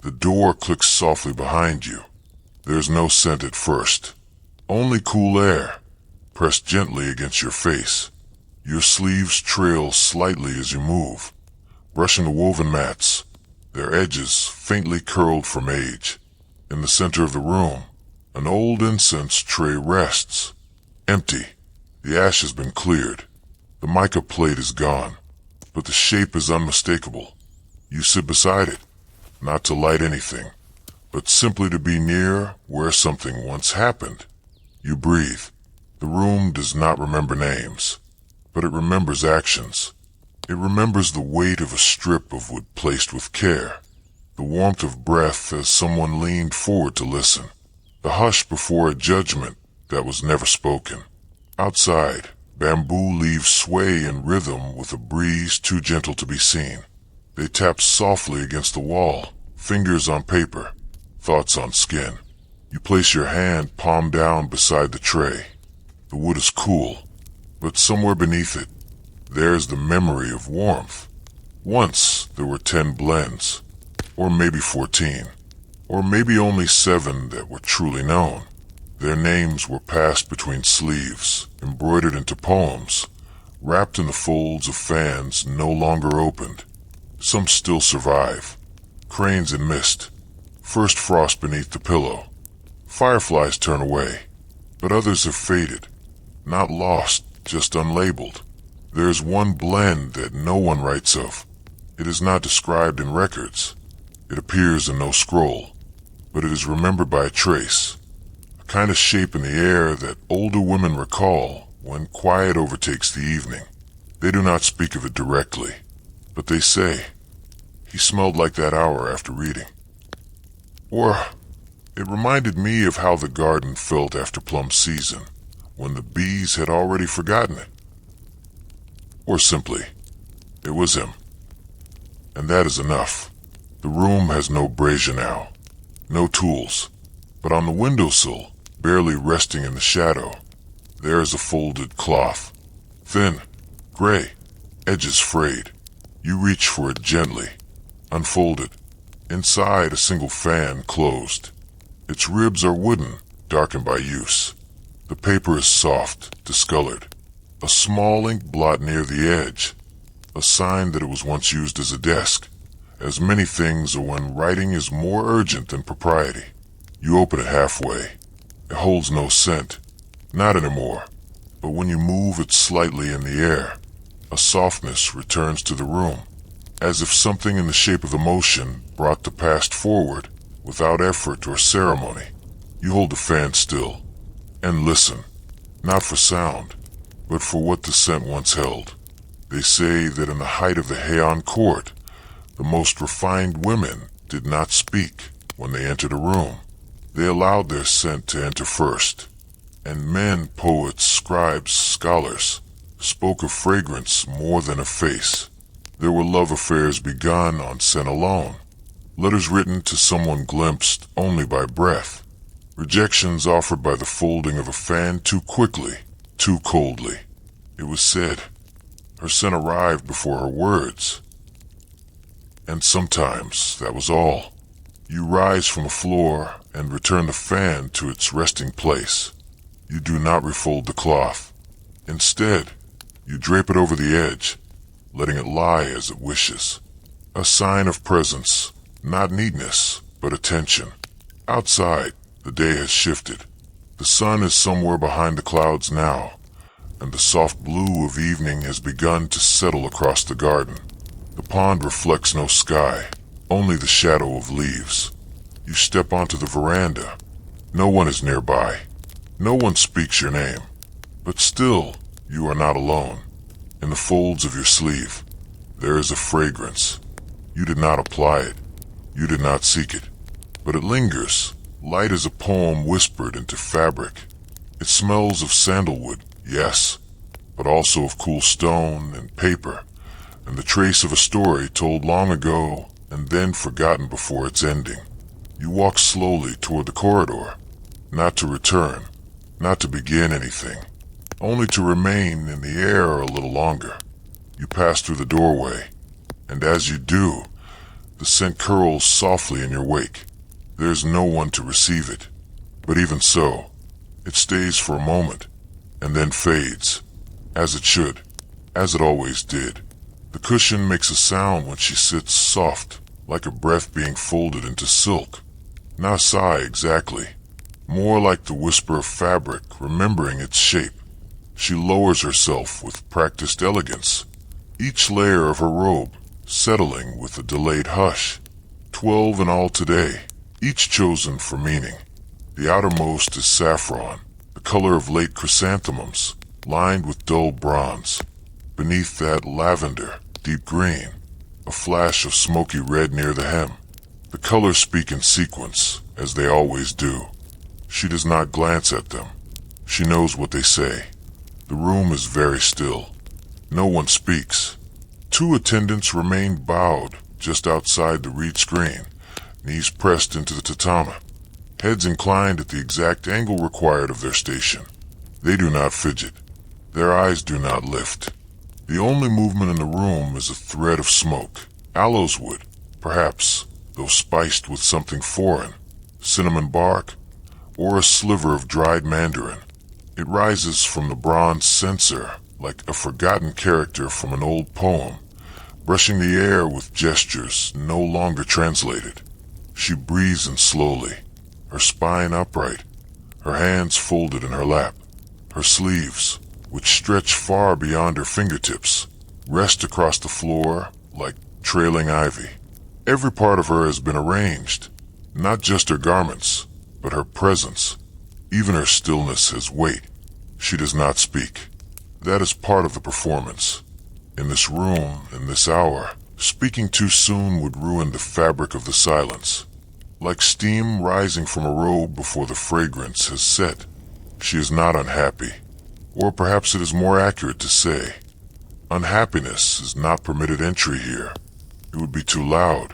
A: The door clicks softly behind you. There's no scent at first, only cool air, pressed gently against your face. Your sleeves trail slightly as you move, brushing the woven mats, their edges faintly curled from age. In the center of the room, an old incense tray rests, empty. The ash has been cleared. The mica plate is gone, but the shape is unmistakable. You sit beside it, not to light anything, but simply to be near where something once happened. You breathe. The room does not remember names, but it remembers actions. It remembers the weight of a strip of wood placed with care, the warmth of breath as someone leaned forward to listen, the hush before a judgment that was never spoken. Outside, bamboo leaves sway in rhythm with a breeze too gentle to be seen. They tap softly against the wall, fingers on paper, thoughts on skin. You place your hand palm down beside the tray. The wood is cool, but somewhere beneath it, there's the memory of warmth. Once there were 10 blends, or maybe 14, or maybe only 7 that were truly known. Their names were passed between sleeves, embroidered into poems, wrapped in the folds of fans no longer opened. Some still survive. Cranes in mist, first frost beneath the pillow. Fireflies turn away, but others have faded, not lost, just unlabeled. There is one blend that no one writes of. It is not described in records. It appears in no scroll, but it is remembered by a trace, a kind of shape in the air that older women recall when quiet overtakes the evening. They do not speak of it directly, but they say, "He smelled like that hour after reading." Or, "It reminded me of how the garden felt after plum season, when the bees had already forgotten it." Or simply, "It was him." And that is enough. The room has no brazier now, no tools, but on the windowsill, barely resting in the shadow, there is a folded cloth, thin, gray, edges frayed. You reach for it gently, unfold it. Inside, a single fan closed. Its ribs are wooden, darkened by use. The paper is soft, discolored. A small ink blot near the edge, a sign that it was once used as a desk, as many things are when writing is more urgent than propriety. You open it halfway. It holds no scent, not anymore, but when you move it slightly in the air, a softness returns to the room, as if something in the shape of the motion brought the past forward without effort or ceremony. You hold the fan still and listen, not for sound, but for what the scent once held. They say that in the height of the Heian court, the most refined women did not speak when they entered a room. They allowed their scent to enter first, and men, poets, scribes, scholars, spoke of fragrance more than of face. There were love affairs begun on scent alone, letters written to someone glimpsed only by breath, rejections offered by the folding of a fan too quickly, too coldly. It was said, her scent arrived before her words. And sometimes that was all. You rise from the floor and return the fan to its resting place. You do not refold the cloth. Instead, you drape it over the edge, letting it lie as it wishes. A sign of presence, not neatness, but attention. Outside, the day has shifted. The sun is somewhere behind the clouds now, and the soft blue of evening has begun to settle across the garden. The pond reflects no sky, only the shadow of leaves. You step onto the veranda. No one is nearby. No one speaks your name. But still, you are not alone. In the folds of your sleeve, there is a fragrance. You did not apply it. You did not seek it. but it lingers, light as a poem whispered into fabric. It smells of sandalwood, yes, but also of cool stone and paper, and the trace of a story told long ago and then forgotten before its ending. You walk slowly toward the corridor, not to return, not to begin anything, only to remain in the air a little longer. You pass through the doorway, and as you do, the scent curls softly in your wake. There is no one to receive it, but even so, it stays for a moment, and then fades, as it should, as it always did. The cushion makes a sound when she sits soft, like a breath being folded into silk. Not a sigh exactly, more like the whisper of fabric remembering its shape. She lowers herself with practiced elegance, each layer of her robe settling with a delayed hush. 12 in all today, each chosen for meaning. The outermost is saffron, the color of late chrysanthemums, lined with dull bronze. Beneath that, lavender, deep green, a flash of smoky red near the hem. The colors speak in sequence, as they always do. She does not glance at them. She knows what they say. The room is very still. No one speaks. 2 attendants remain bowed just outside the reed screen, knees pressed into the tatami, heads inclined at the exact angle required of their station. They do not fidget. Their eyes do not lift. The only movement in the room is a thread of smoke. Aloes wood, perhaps, though spiced with something foreign, cinnamon bark, or a sliver of dried mandarin. It rises from the bronze censer like a forgotten character from an old poem, brushing the air with gestures no longer translated. She breathes in slowly, her spine upright, her hands folded in her lap. Her sleeves, which stretch far beyond her fingertips, rest across the floor like trailing ivy. Every part of her has been arranged, not just her garments, but her presence. Even her stillness has weight. She does not speak. That is part of the performance. In this room, in this hour, speaking too soon would ruin the fabric of the silence. Like steam rising from a robe before the fragrance has set, she is not unhappy. Or perhaps it is more accurate to say, unhappiness is not permitted entry here. It would be too loud,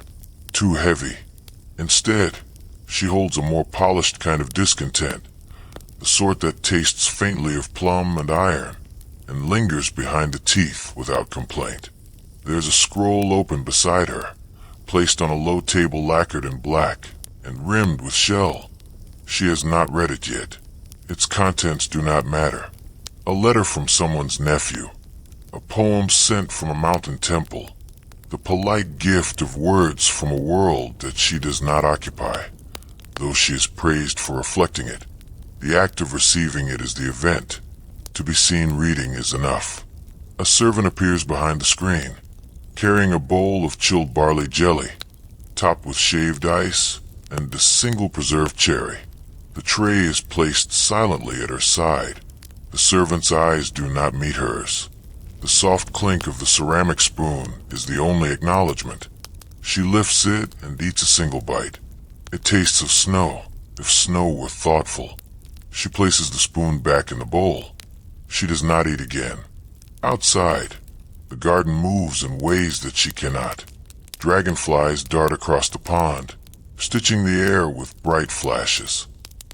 A: too heavy. Instead, she holds a more polished kind of discontent, the sort that tastes faintly of plum and iron, and lingers behind the teeth without complaint. There's a scroll open beside her, placed on a low table lacquered in black, and rimmed with shell. She has not read it yet. Its contents do not matter. A letter from someone's nephew, a poem sent from a mountain temple, the polite gift of words from a world that she does not occupy, though she is praised for reflecting it. The act of receiving it is the event. To be seen reading is enough. A servant appears behind the screen, carrying a bowl of chilled barley jelly, topped with shaved ice and a single preserved cherry. The tray is placed silently at her side. The servant's eyes do not meet hers. The soft clink of the ceramic spoon is the only acknowledgement. She lifts it and eats a single bite. It tastes of snow, if snow were thoughtful. She places the spoon back in the bowl. She does not eat again. Outside, the garden moves in ways that she cannot. Dragonflies dart across the pond, stitching the air with bright flashes.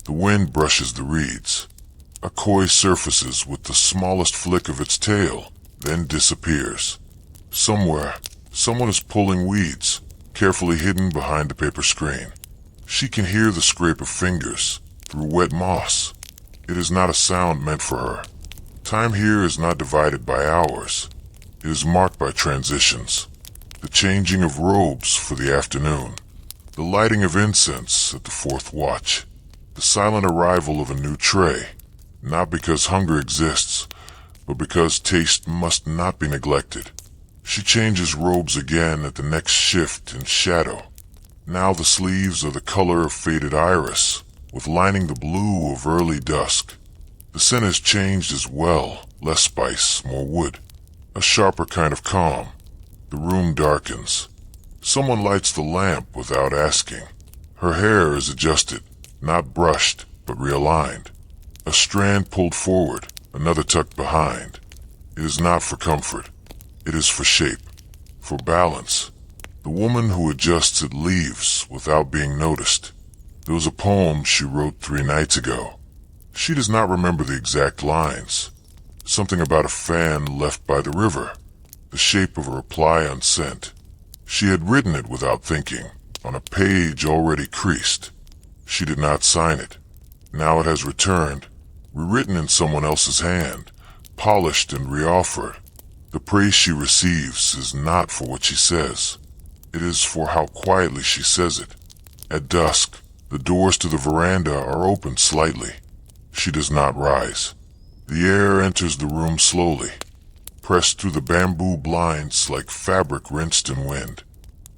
A: The wind brushes the reeds. A koi surfaces with the smallest flick of its tail, then disappears. Somewhere, someone is pulling weeds, carefully hidden behind the paper screen. She can hear the scrape of fingers through wet moss. It is not a sound meant for her. Time here is not divided by hours. It is marked by transitions. The changing of robes for the afternoon. The lighting of incense at the 4th watch. The silent arrival of a new tray. Not because hunger exists, but because taste must not be neglected. She changes robes again at the next shift in shadow. Now the sleeves are the color of faded iris, with lining the blue of early dusk. The scent has changed as well, less spice, more wood. A sharper kind of calm. The room darkens. Someone lights the lamp without asking. Her hair is adjusted, not brushed, but realigned. A strand pulled forward, another tucked behind. It is not for comfort. It is for shape, for balance. The woman who adjusts it leaves without being noticed. There was a poem she wrote 3 nights ago. She does not remember the exact lines. Something about a fan left by the river. The shape of a reply unsent. She had written it without thinking, on a page already creased. She did not sign it. Now it has returned, rewritten in someone else's hand, polished and reoffered. The praise she receives is not for what she says. It is for how quietly she says it. At dusk, the doors to the veranda are opened slightly. She does not rise. The air enters the room slowly, pressed through the bamboo blinds like fabric rinsed in wind.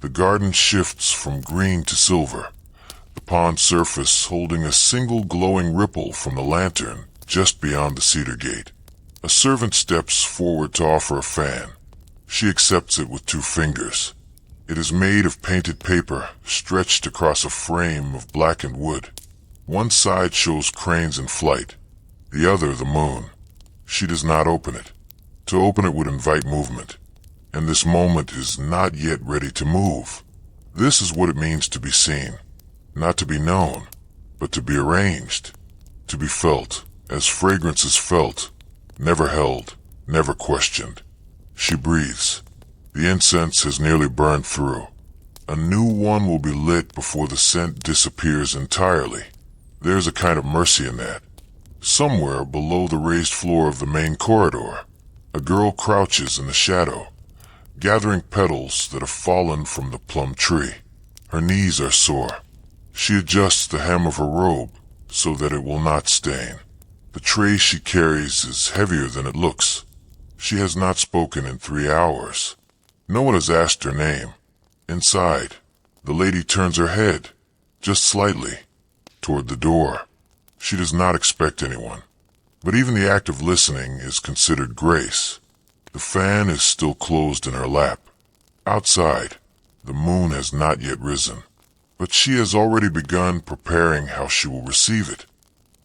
A: The garden shifts from green to silver, the pond surface holding a single glowing ripple from the lantern just beyond the cedar gate. A servant steps forward to offer a fan. She accepts it with 2 fingers. It is made of painted paper, stretched across a frame of blackened wood. One side shows cranes in flight, the other the moon. She does not open it. To open it would invite movement, and this moment is not yet ready to move. This is what it means to be seen, not to be known, but to be arranged, to be felt, as fragrance is felt, never held, never questioned. She breathes. The incense has nearly burned through. A new one will be lit before the scent disappears entirely. There's a kind of mercy in that. Somewhere below the raised floor of the main corridor, a girl crouches in the shadow, gathering petals that have fallen from the plum tree. Her knees are sore. She adjusts the hem of her robe so that it will not stain. The tray she carries is heavier than it looks. She has not spoken in 3 hours. No one has asked her name. Inside, the lady turns her head, just slightly, toward the door. She does not expect anyone. But even the act of listening is considered grace. The fan is still closed in her lap. Outside, the moon has not yet risen, but she has already begun preparing how she will receive it.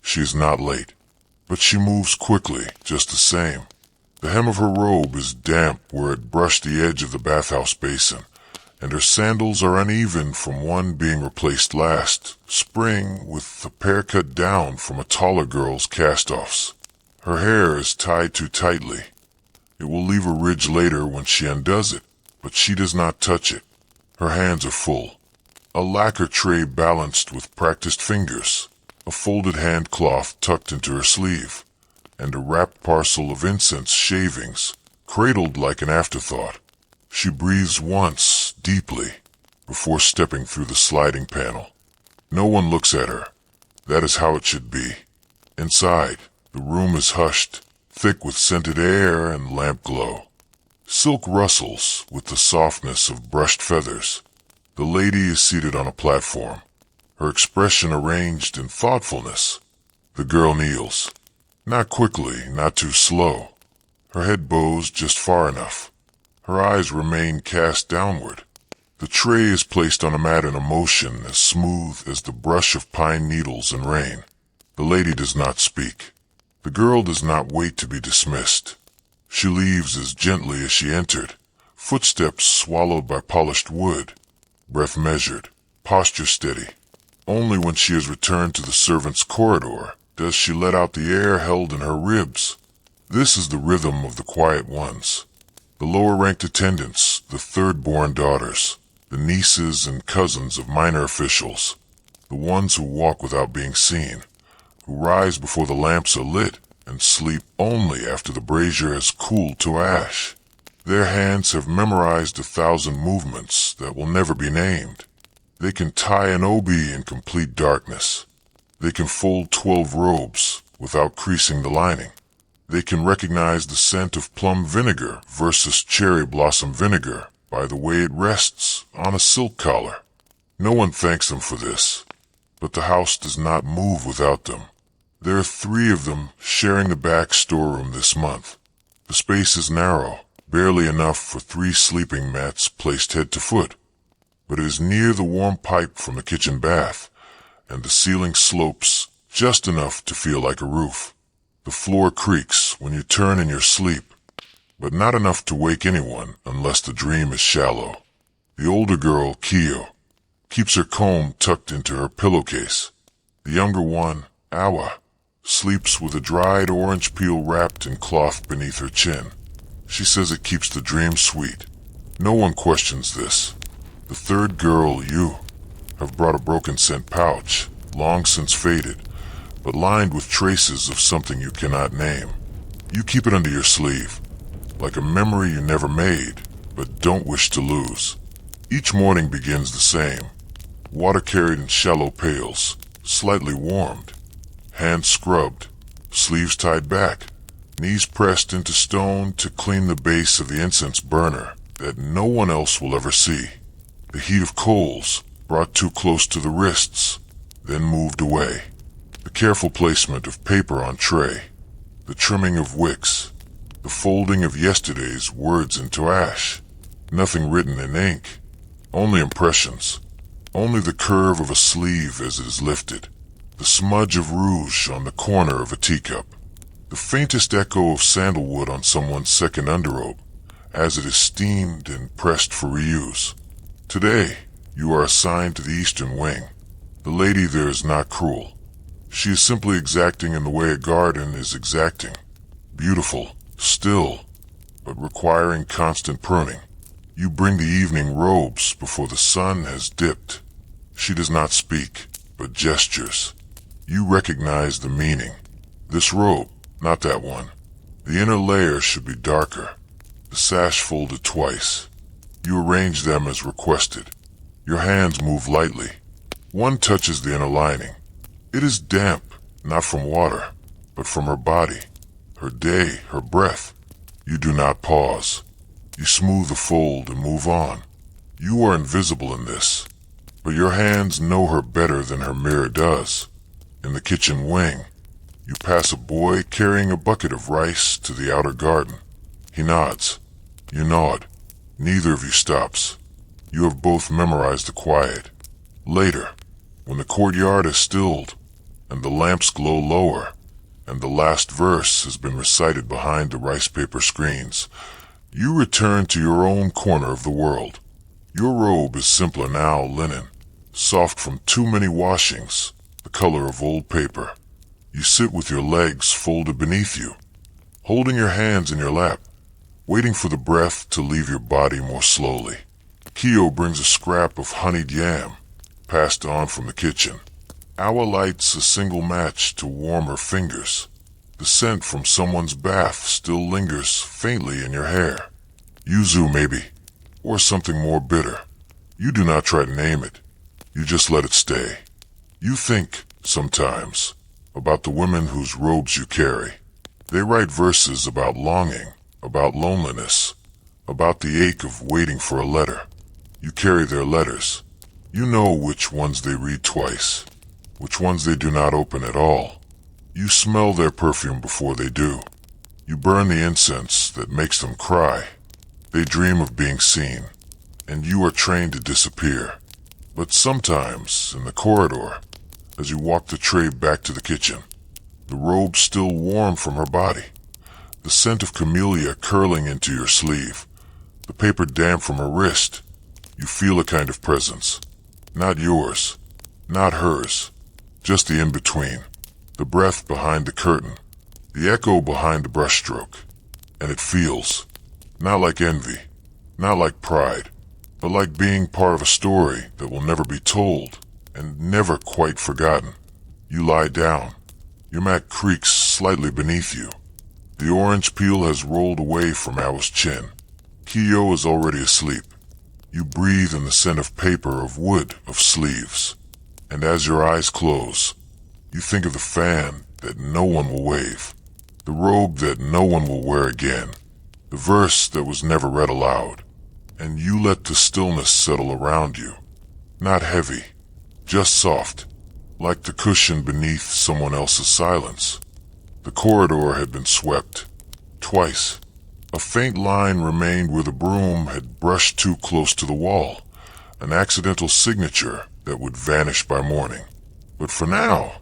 A: She is not late, but she moves quickly, just the same. The hem of her robe is damp where it brushed the edge of the bathhouse basin, and her sandals are uneven from one being replaced last spring with the pair cut down from a taller girl's cast-offs. Her hair is tied too tightly. It will leave a ridge later when she undoes it, but she does not touch it. Her hands are full. A lacquer tray balanced with practiced fingers, a folded hand cloth tucked into her sleeve, and a wrapped parcel of incense shavings, cradled like an afterthought. She breathes once, deeply, before stepping through the sliding panel. No one looks at her. That is how it should be. Inside, the room is hushed, thick with scented air and lamp glow. Silk rustles with the softness of brushed feathers. The lady is seated on a platform, her expression arranged in thoughtfulness. The girl kneels. Not quickly, not too slow. Her head bows just far enough. Her eyes remain cast downward. The tray is placed on a mat in a motion as smooth as the brush of pine needles in rain. The lady does not speak. The girl does not wait to be dismissed. She leaves as gently as she entered, footsteps swallowed by polished wood, breath measured, posture steady. Only when she has returned to the servants' corridor does she let out the air held in her ribs. This is the rhythm of the quiet ones. The lower-ranked attendants, the third-born daughters, the nieces and cousins of minor officials, the ones who walk without being seen, who rise before the lamps are lit and sleep only after the brazier has cooled to ash. Their hands have memorized 1,000 movements that will never be named. They can tie an obi in complete darkness. They can fold 12 robes without creasing the lining. They can recognize the scent of plum vinegar versus cherry blossom vinegar by the way it rests on a silk collar. No one thanks them for this, but the house does not move without them. There are 3 of them sharing the back storeroom this month. The space is narrow, barely enough for 3 sleeping mats placed head to foot. but it is near the warm pipe from the kitchen bath, and the ceiling slopes just enough to feel like a roof. The floor creaks when you turn in your sleep, but not enough to wake anyone unless the dream is shallow. The older girl, Kyo, keeps her comb tucked into her pillowcase. The younger one, Awa, sleeps with a dried orange peel wrapped in cloth beneath her chin. She says it keeps the dream sweet. No one questions this. The third girl, Yu, have brought a broken scent pouch, long since faded, but lined with traces of something you cannot name. You keep it under your sleeve, like a memory you never made, but don't wish to lose. Each morning begins the same. Water carried in shallow pails, slightly warmed. Hands scrubbed, sleeves tied back, knees pressed into stone to clean the base of the incense burner that no one else will ever see. The heat of coals brought too close to the wrists, then moved away. The careful placement of paper on tray, the trimming of wicks, the folding of yesterday's words into ash. Nothing written in ink, only impressions, only the curve of a sleeve as it is lifted, the smudge of rouge on the corner of a teacup, the faintest echo of sandalwood on someone's second underrobe as it is steamed and pressed for reuse. Today, you are assigned to the eastern wing. The lady there is not cruel. She is simply exacting in the way a garden is exacting. Beautiful, still, but requiring constant pruning. You bring the evening robes before the sun has dipped. She does not speak, but gestures. You recognize the meaning. This robe, not that one. The inner layer should be darker. The sash folded twice. You arrange them as requested. Your hands move lightly. One touches the inner lining. It is damp, not from water, but from her body, her day, her breath. You do not pause. You smooth the fold and move on. You are invisible in this, but your hands know her better than her mirror does. In the kitchen wing, you pass a boy carrying a bucket of rice to the outer garden. He nods. You nod. Neither of you stops. You have both memorized the quiet. Later, when the courtyard is stilled, and the lamps glow lower, and the last verse has been recited behind the rice paper screens, you return to your own corner of the world. Your robe is simpler now, linen, soft from too many washings, the color of old paper. You sit with your legs folded beneath you, holding your hands in your lap, waiting for the breath to leave your body more slowly. Kyo brings a scrap of honeyed yam, passed on from the kitchen. Awa lights a single match to warm her fingers. The scent from someone's bath still lingers faintly in your hair. Yuzu, maybe, or something more bitter. You do not try to name it. You just let it stay. You think, sometimes, about the women whose robes you carry. They write verses about longing, about loneliness, about the ache of waiting for a letter. You carry their letters. You know which ones they read twice, which ones they do not open at all. You smell their perfume before they do. You burn the incense that makes them cry. They dream of being seen, and you are trained to disappear. But sometimes, in the corridor, as you walk the tray back to the kitchen, the robe still warm from her body, the scent of camellia curling into your sleeve, the paper damp from her wrist, you feel a kind of presence. Not yours, not hers, just the in-between, the breath behind the curtain, the echo behind the brushstroke. And it feels, not like envy, not like pride, but like being part of a story that will never be told and never quite forgotten. You lie down. Your mat creaks slightly beneath you. The orange peel has rolled away from Awa's chin. Kyo is already asleep. You breathe in the scent of paper, of wood, of sleeves. And as your eyes close, you think of the fan that no one will wave, the robe that no one will wear again, the verse that was never read aloud. And you let the stillness settle around you. Not heavy, just soft, like the cushion beneath someone else's silence. The corridor had been swept. Twice. A faint line remained where the broom had brushed too close to the wall, an accidental signature that would vanish by morning. But for now,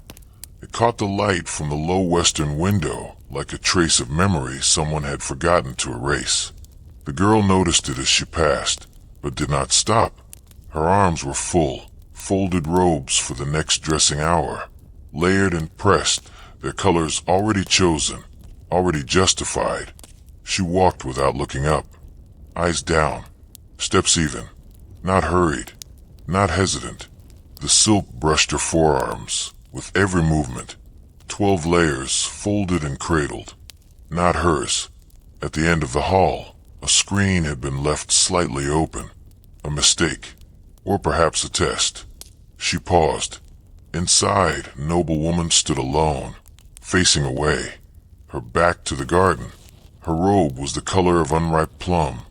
A: it caught the light from the low western window like a trace of memory someone had forgotten to erase. The girl noticed it as she passed, but did not stop. Her arms were full, folded robes for the next dressing hour, layered and pressed, their colors already chosen, already justified. She walked without looking up, eyes down, steps even, not hurried, not hesitant. The silk brushed her forearms with every movement, 12 layers folded and cradled. Not hers. At the end of the hall, a screen had been left slightly open. A mistake, or perhaps a test. She paused. Inside, noblewoman stood alone, facing away, her back to the garden. Her robe was the color of unripe plum,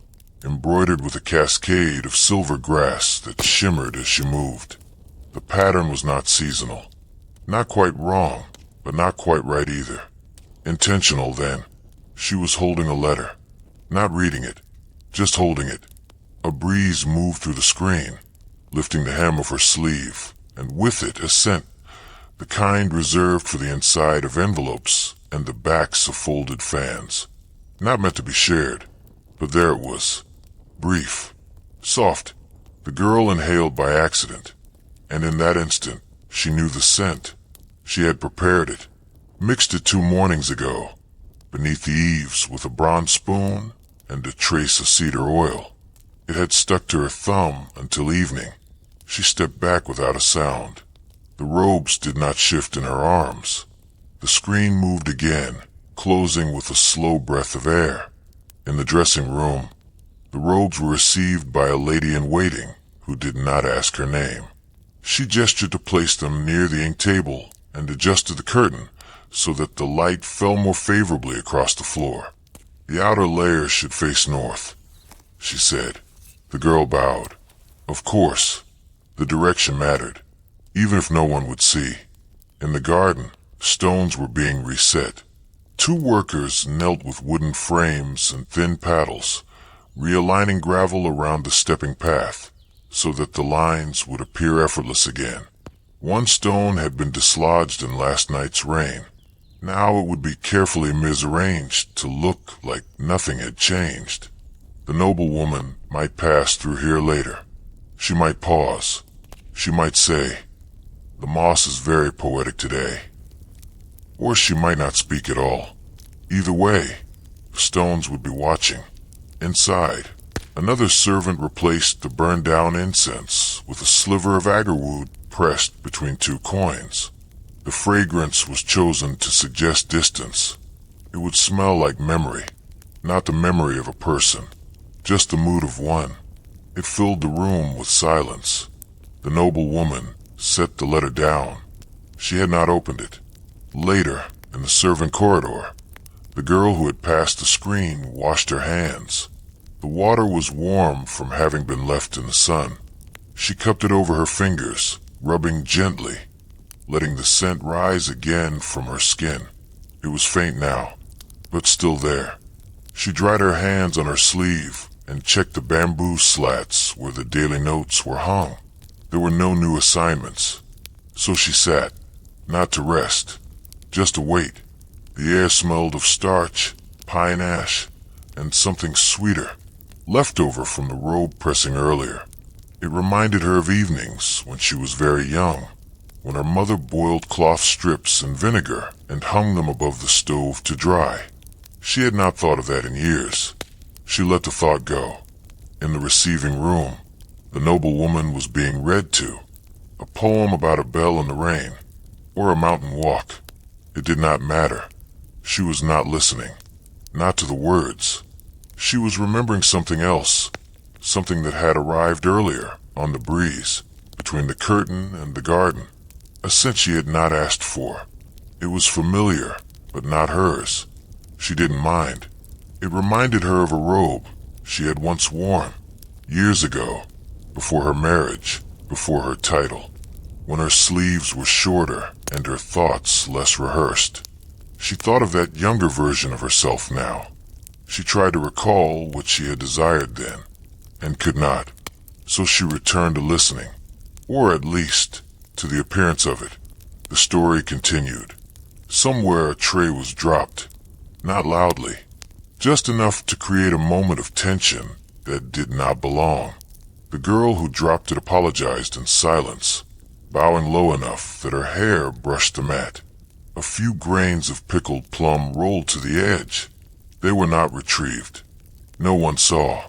A: embroidered with a cascade of silver grass that shimmered as she moved. The pattern was not seasonal. Not quite wrong, but not quite right either. Intentional, then. She was holding a letter. Not reading it, just holding it. A breeze moved through the screen, lifting the hem of her sleeve, and with it a scent, the kind reserved for the inside of envelopes and the backs of folded fans. Not meant to be shared, but there it was. Brief, soft. The girl inhaled by accident, and in that instant, she knew the scent. She had prepared it, mixed it 2 mornings ago, beneath the eaves with a bronze spoon and a trace of cedar oil. It had stuck to her thumb until evening. She stepped back without a sound. The robes did not shift in her arms. The screen moved again, closing with a slow breath of air. In the dressing room, the robes were received by a lady-in-waiting who did not ask her name. She gestured to place them near the ink table and adjusted the curtain so that the light fell more favorably across the floor. The outer layers should face north, she said. The girl bowed. Of course, the direction mattered, even if no one would see. In the garden, stones were being reset. 2 workers knelt with wooden frames and thin paddles, realigning gravel around the stepping path so that the lines would appear effortless again. 1 stone had been dislodged in last night's rain. Now it would be carefully misarranged to look like nothing had changed. The noblewoman might pass through here later. She might pause. She might say, "The moss is very poetic today." Or she might not speak at all. Either way, the stones would be watching. Inside, another servant replaced the burned-down incense with a sliver of agarwood pressed between 2 coins. The fragrance was chosen to suggest distance. It would smell like memory, not the memory of a person, just the mood of one. It filled the room with silence. The noblewoman set the letter down. She had not opened it. Later, in the servant corridor, the girl who had passed the screen washed her hands. The water was warm from having been left in the sun. She cupped it over her fingers, rubbing gently, letting the scent rise again from her skin. It was faint now, but still there. She dried her hands on her sleeve and checked the bamboo slats where the daily notes were hung. There were no new assignments, so she sat, not to rest, just to wait. The air smelled of starch, pine ash, and something sweeter, leftover from the robe pressing earlier. It reminded her of evenings when she was very young, when her mother boiled cloth strips in vinegar and hung them above the stove to dry. She had not thought of that in years. She let the thought go. In the receiving room, the noblewoman was being read to, a poem about a bell in the rain, or a mountain walk. It did not matter. She was not listening, not to the words. She was remembering something else, something that had arrived earlier on the breeze, between the curtain and the garden, a scent she had not asked for. It was familiar, but not hers. She didn't mind. It reminded her of a robe she had once worn, years ago, before her marriage, before her title, when her sleeves were shorter and her thoughts less rehearsed. She thought of that younger version of herself now. She tried to recall what she had desired then, and could not. so she returned to listening, or at least to the appearance of it. The story continued. Somewhere a tray was dropped, not loudly, just enough to create a moment of tension that did not belong. The girl who dropped it apologized in silence, bowing low enough that her hair brushed the mat. A few grains of pickled plum rolled to the edge. They were not retrieved. No one saw.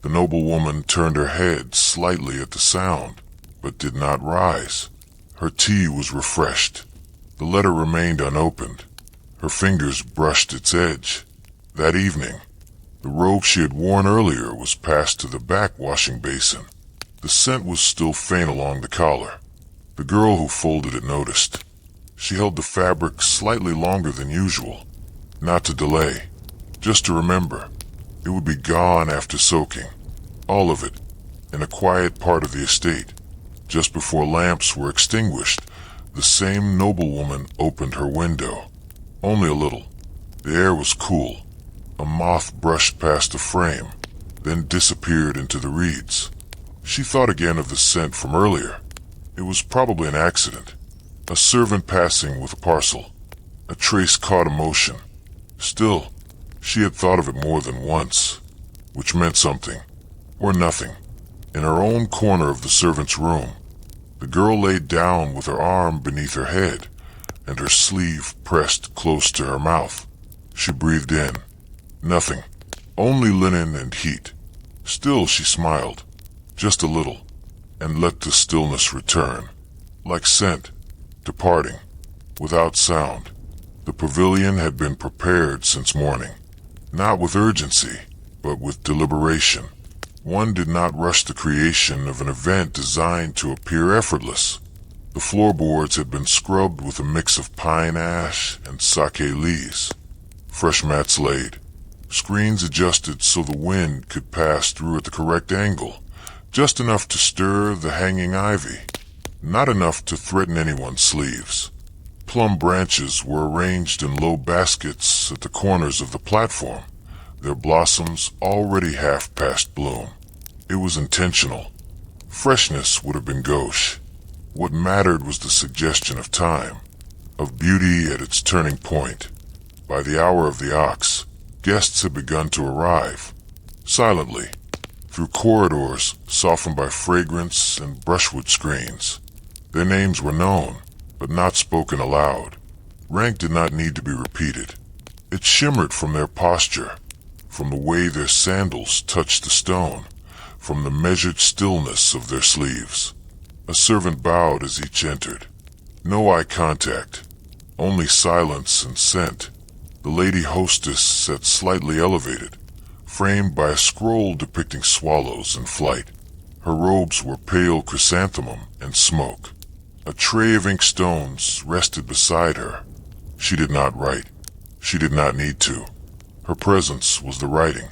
A: The noblewoman turned her head slightly at the sound, but did not rise. Her tea was refreshed. The letter remained unopened. Her fingers brushed its edge. That evening, the robe she had worn earlier was passed to the back washing basin. The scent was still faint along the collar. The girl who folded it noticed. She held the fabric slightly longer than usual, not to delay, just to remember. It would be gone after soaking, all of it, in a quiet part of the estate. Just before lamps were extinguished, the same noblewoman opened her window. Only a little. The air was cool. A moth brushed past the frame, then disappeared into the reeds. She thought again of the scent from earlier. It was probably an accident. A servant passing with a parcel. A trace caught emotion. Still, she had thought of it more than once, which meant something, or nothing. In her own corner of the servant's room, the girl laid down with her arm beneath her head and her sleeve pressed close to her mouth. She breathed in. Nothing. Only linen and heat. Still she smiled, just a little, and let the stillness return, like scent, departing, without sound. The pavilion had been prepared since morning, not with urgency, but with deliberation. One did not rush the creation of an event designed to appear effortless. The floorboards had been scrubbed with a mix of pine ash and sake leaves. Fresh mats laid. Screens adjusted so the wind could pass through at the correct angle, just enough to stir the hanging ivy, not enough to threaten anyone's sleeves. Plum branches were arranged in low baskets at the corners of the platform, their blossoms already half past bloom. It was intentional. Freshness would have been gauche. What mattered was the suggestion of time, of beauty at its turning point. By the hour of the ox, guests had begun to arrive, silently, through corridors softened by fragrance and brushwood screens. Their names were known, but not spoken aloud. Rank did not need to be repeated. It shimmered from their posture, from the way their sandals touched the stone, from the measured stillness of their sleeves. A servant bowed as each entered. No eye contact, only silence and scent. The lady hostess sat slightly elevated, framed by a scroll depicting swallows in flight. Her robes were pale chrysanthemum and smoke. A tray of inkstones rested beside her. She did not write. She did not need to. Her presence was the writing.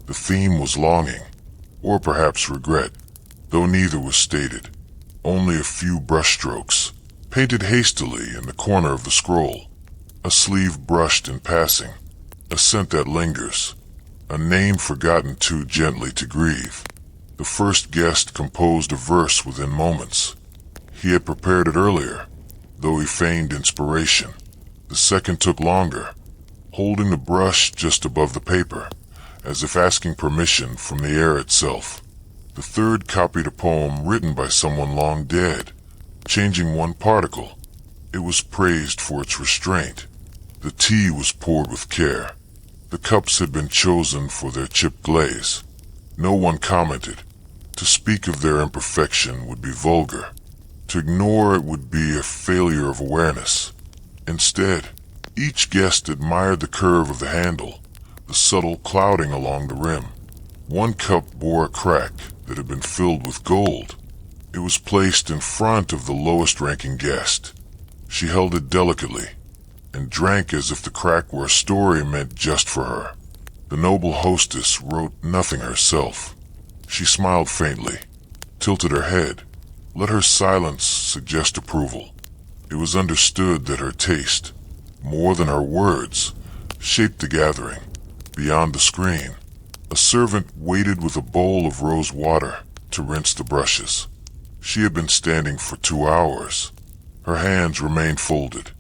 A: The theme was longing, or perhaps regret, though neither was stated. Only a few brushstrokes, painted hastily in the corner of the scroll. A sleeve brushed in passing. A scent that lingers. A name forgotten too gently to grieve. The first guest composed a verse within moments. He had prepared it earlier, though he feigned inspiration. The second took longer, holding the brush just above the paper, as if asking permission from the air itself. The third copied a poem written by someone long dead, changing one particle. It was praised for its restraint. The tea was poured with care. The cups had been chosen for their chipped glaze. No one commented. To speak of their imperfection would be vulgar. To ignore it would be a failure of awareness. Instead, each guest admired the curve of the handle, the subtle clouding along the rim. One cup bore a crack that had been filled with gold. It was placed in front of the lowest-ranking guest. She held it delicately, and drank as if the crack were a story meant just for her. The noble hostess wrote nothing herself. She smiled faintly, tilted her head, let her silence suggest approval. It was understood that her taste, more than her words, shaped the gathering. Beyond the screen, a servant waited with a bowl of rose water. to rinse the brushes. She had been standing for 2 hours. Her hands remained folded.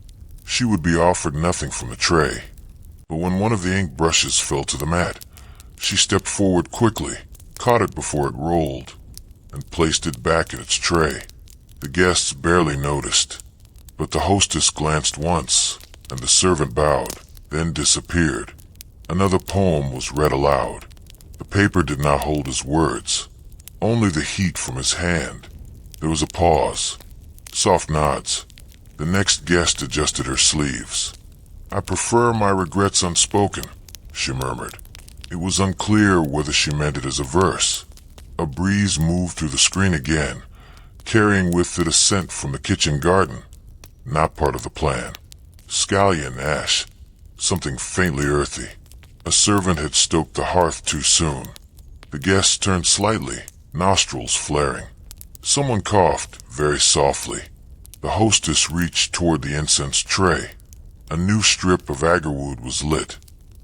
A: She would be offered nothing from the tray. But when one of the ink brushes fell to the mat, she stepped forward quickly, caught it before it rolled, and placed it back in its tray. The guests barely noticed, but the hostess glanced once, and the servant bowed, then disappeared. Another poem was read aloud. The paper did not hold his words, only the heat from his hand. There was a pause, soft nods. The next guest adjusted her sleeves. "I prefer my regrets unspoken," she murmured. It was unclear whether she meant it as a verse. A breeze moved through the screen again, carrying with it a scent from the kitchen garden. Not part of the plan. Scallion ash, something faintly earthy. A servant had stoked the hearth too soon. The guests turned slightly, nostrils flaring. Someone coughed, very softly. The hostess reached toward the incense tray. A new strip of agarwood was lit.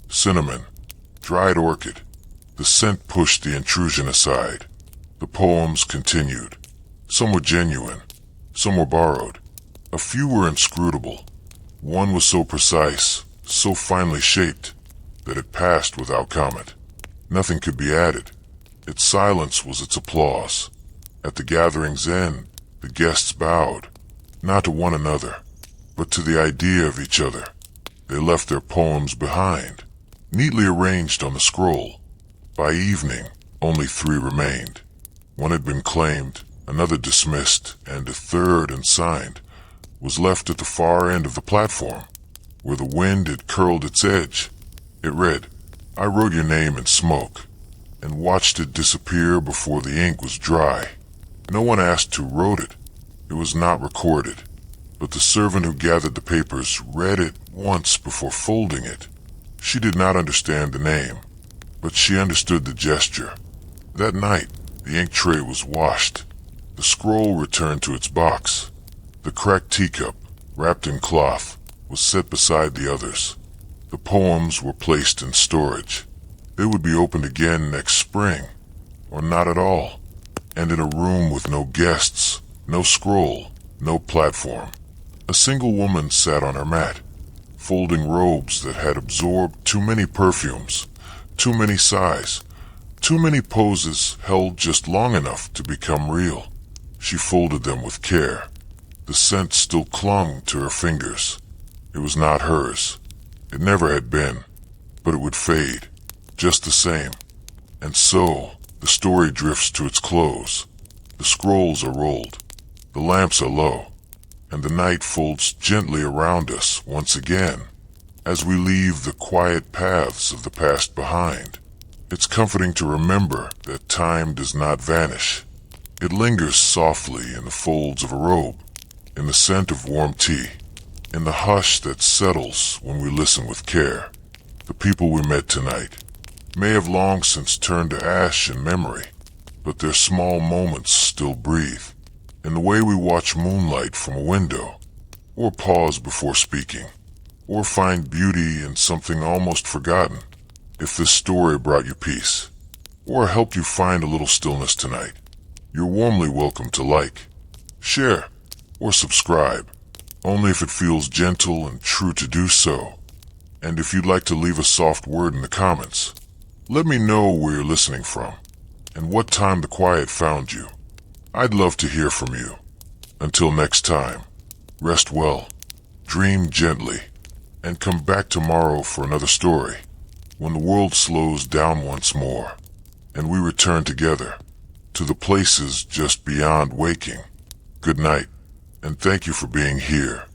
A: Cinnamon, dried orchid. The scent pushed the intrusion aside. The poems continued. Some were genuine, some were borrowed. A few were inscrutable. One was so precise, so finely shaped, that it passed without comment. Nothing could be added. Its silence was its applause. At the gathering's end, the guests bowed, not to one another, but to the idea of each other. They left their poems behind, neatly arranged on the scroll. By evening, only 3 remained. One had been claimed, another dismissed, and a third, unsigned, was left at the far end of the platform, where the wind had curled its edge. It read, "I wrote your name in smoke," and watched it disappear before the ink was dry. No one asked who wrote it. It was not recorded, but the servant who gathered the papers read it once before folding it. She did not understand the name, but she understood the gesture. That night, the ink tray was washed. The scroll returned to its box. The cracked teacup, wrapped in cloth, was set beside the others. The poems were placed in storage. They would be opened again next spring, or not at all, and in a room with no guests, no scroll, no platform. A single woman sat on her mat, folding robes that had absorbed too many perfumes, too many sighs, too many poses held just long enough to become real. She folded them with care. The scent still clung to her fingers. It was not hers. It never had been, but it would fade, just the same. And so, the story drifts to its close. The scrolls are rolled. The lamps are low. And the night folds gently around us once again, as we leave the quiet paths of the past behind. It's comforting to remember that time does not vanish. It lingers softly in the folds of a robe, in the scent of warm tea, in the hush that settles when we listen with care. The people we met tonight may have long since turned to ash in memory, but their small moments still breathe, in the way we watch moonlight from a window, or pause before speaking, or find beauty in something almost forgotten. If this story brought you peace, or helped you find a little stillness tonight, you're warmly welcome to like, share, or subscribe, only if it feels gentle and true to do so. And if you'd like to leave a soft word in the comments, let me know where you're listening from, and what time the quiet found you. I'd love to hear from you. Until next time, rest well, dream gently, and come back tomorrow for another story, when the world slows down once more, and we return together to the places just beyond waking. Good night, and thank you for being here.